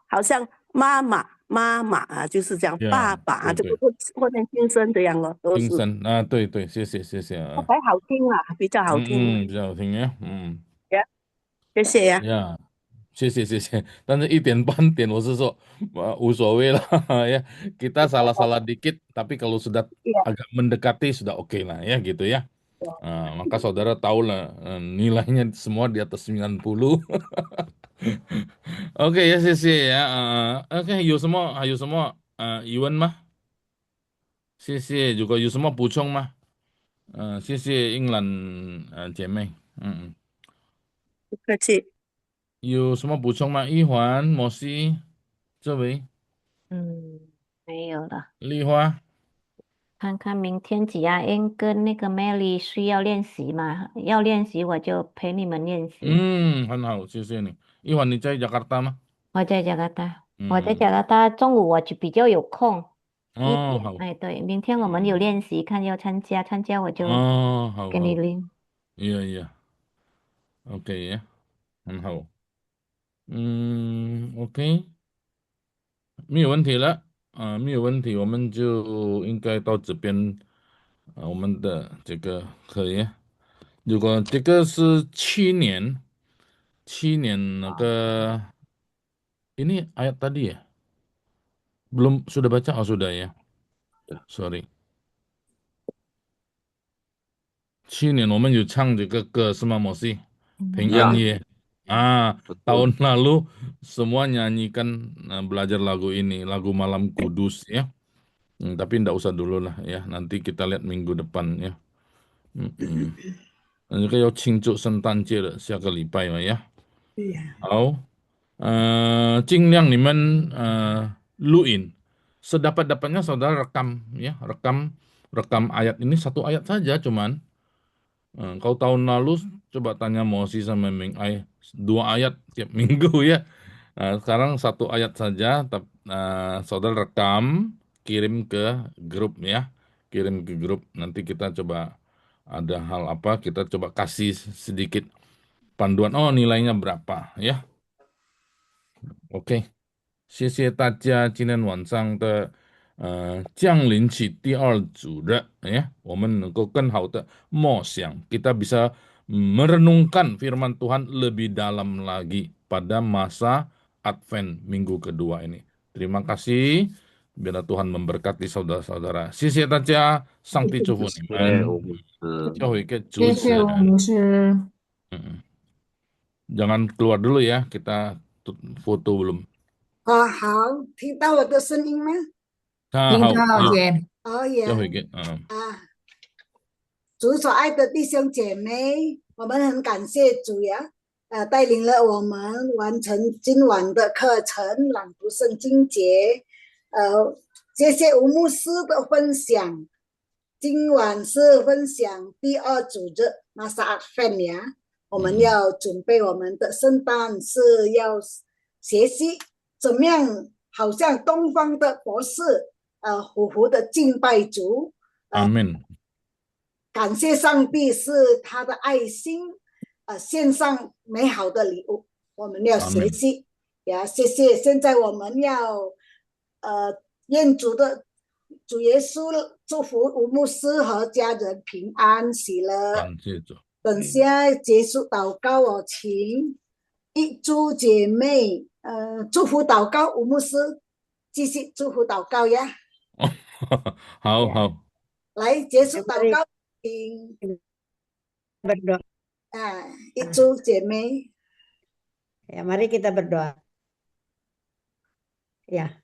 好像妈妈，妈妈啊，就是讲爸 Ya, 爸啊，这个对对，或者先生这样咯，都是精神啊，对对，谢谢谢谢啊，还好听啦，比较好听啦。比较好听呀，呀，谢谢呀。呀，谢谢谢谢，但是1点半点我是说无所谓lah ya, kita salah-salah dikit, tapi kalau sudah Iya. agak mendekati sudah oke lah ya gitu ya. Maka saudara tahu lah nilainya semua di atas 90. OK 呀，谢谢呀，OK 有什么谢谢，如果有什么补充吗？谢谢英兰姐妹，不客气。有什么补充吗？一环、摩西这位没有了。丽花，看看明天几啊？N 跟那个 Melly 需要练习嘛？要练习我就陪你们练习。很好，谢谢你。一环你在Jakarta吗？我在加拿大，中午我就比较有空一点。好，哎，对，明天我们有练习，看要参加我就好，给你拎。iya，OK 呀，很好。OK，没有问题了，没有问题，我们就应该到这边，我们的这个可以。如果这个是去年那个ini ayat tadi ya? Belum sudah baca? Oh sudah ya. Sorry. 去年我们有唱这个歌是吗，摩西？平安夜tahun lalu semua nyanyikan belajar lagu ini, lagu Malam Kudus ya. Tapi enggak usah dulu lah ya. Nanti kita lihat minggu depan ya. 这个要庆祝圣诞节了，下个礼拜嘛呀。对呀。好，尽量你们录in sedapat-dapatnya saudara rekam ya, rekam ayat ini satu ayat saja cuman. Kalau tahun lalu coba tanya Mosi sama Ming Ai 2 ayat tiap minggu ya. Sekarang 1 ayat saja, saudara rekam, kirim ke grup ya, kirim ke grup. Nanti kita coba ada hal apa, kita coba kasih sedikit panduan. Oh nilainya berapa ya? OK，谢谢大家今天晚上的降临起第2组的，我们能够更好的默想，kita bisa merenungkan firman Tuhan lebih dalam lagi pada masa Advent minggu kedua ini. Terima kasih, biar Tuhan memberkati saudara-saudara. 谢谢大家，上帝祝福你们。最后一个主持人，jangan keluar dulu ya, kita foto belum. 好，听到我的声音吗？好，哦耶。最后一个，主所爱的弟兄姐妹，我们很感谢主呀，带领了我们完成今晚的课程朗读圣经节，谢谢吴牧师的分享。今晚是分享第2组的Masa Advent呀，我们要准备我们的圣诞，是要学习怎么样，好像东方的博士，虎虎的敬拜主。阿门。感谢上帝是他的爱心，献上美好的礼物，我们要学习呀，谢谢。现在我们要愿主耶稣祝福吴牧师和家人平安喜乐。感谢主。等下结束祷告，我请一珠姐妹祝福祷告，吴牧师继续祝福祷告呀。好，来结束祷告。Berdoa. Itu Jemmy. Ya, mari kita berdoa. Ya,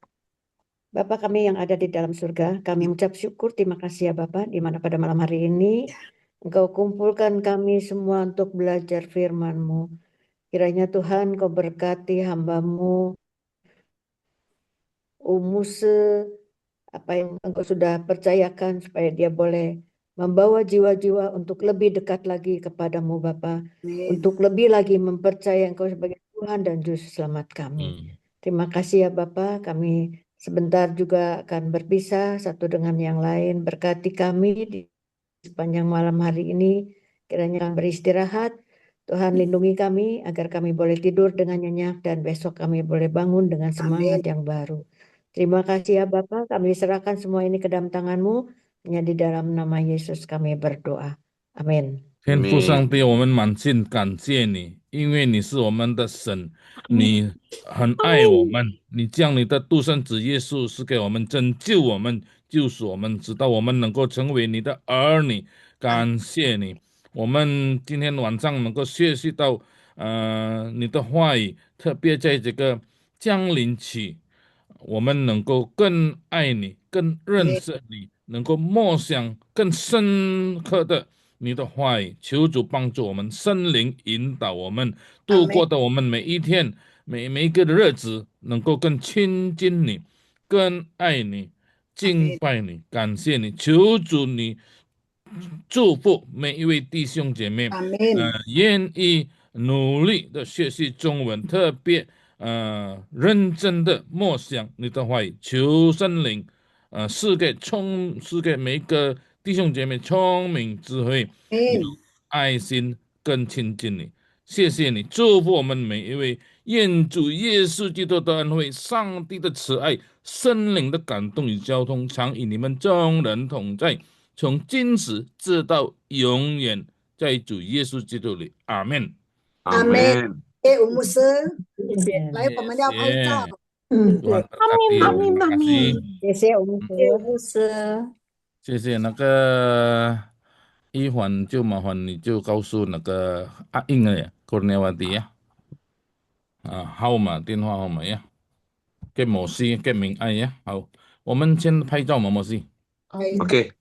Bapa kami yang ada di dalam surga, kami mengucap syukur, terima kasih ya Bapak, di mana pada malam hari ini Engkau kumpulkan kami semua untuk belajar firman-Mu. Kiranya Tuhan Kau berkati hamba-Mu, Umuse, apa yang Engkau sudah percayakan supaya dia boleh membawa jiwa-jiwa untuk lebih dekat lagi kepadamu Bapa, untuk lebih lagi mempercayai Engkau sebagai Tuhan dan Juru Selamat kami. Terima kasih ya Bapa, kami sebentar juga akan berpisah satu dengan yang lain. Berkati kami di sepanjang malam hari ini, kiranya kami beristirahat, Tuhan lindungi kami agar kami boleh tidur dengan nyenyak dan besok kami boleh bangun dengan semangat yang baru. Terima kasih ya Bapak, kami serahkan semua ini ke dalam tangan-Mu. Hanya di dalam nama Yesus kami berdoa. Amin. 天父上帝，我们满心感谢你，因为你是我们的神，你很爱我们，你将你的独生子耶稣是给我们拯救我们、救赎我们，直到我们能够成为你的儿女。感谢你，我们今天晚上能够学习到你的话语，特别在这个降临期，我们能够更爱你、更认识你，能够默想更深刻的你的话语。求主帮助我们，圣灵引导我们度过的我们每一天、每一个的日子，能够更亲近你、更爱你、敬拜你、感谢你。求主你祝福每一位弟兄姐妹，愿意努力的学习中文，特别认真的默想你的话语，求圣灵赐给每一个弟兄姐妹聪明智慧，有爱心，更亲近你。谢谢你，祝福我们每一位，愿主耶稣基督的恩惠、上帝的慈爱、圣灵的感动与交通，常与你们众人同在，从今时直到永远，在主耶稣基督里，阿门。阿门。吴牧师，来，我们要拍照。谢谢吴牧师。谢谢那个一环，就麻烦你就告诉那个阿英了Kurniawati呀，号码电话号码呀，给某西给明爱呀，好，我们先拍照某某西。OK。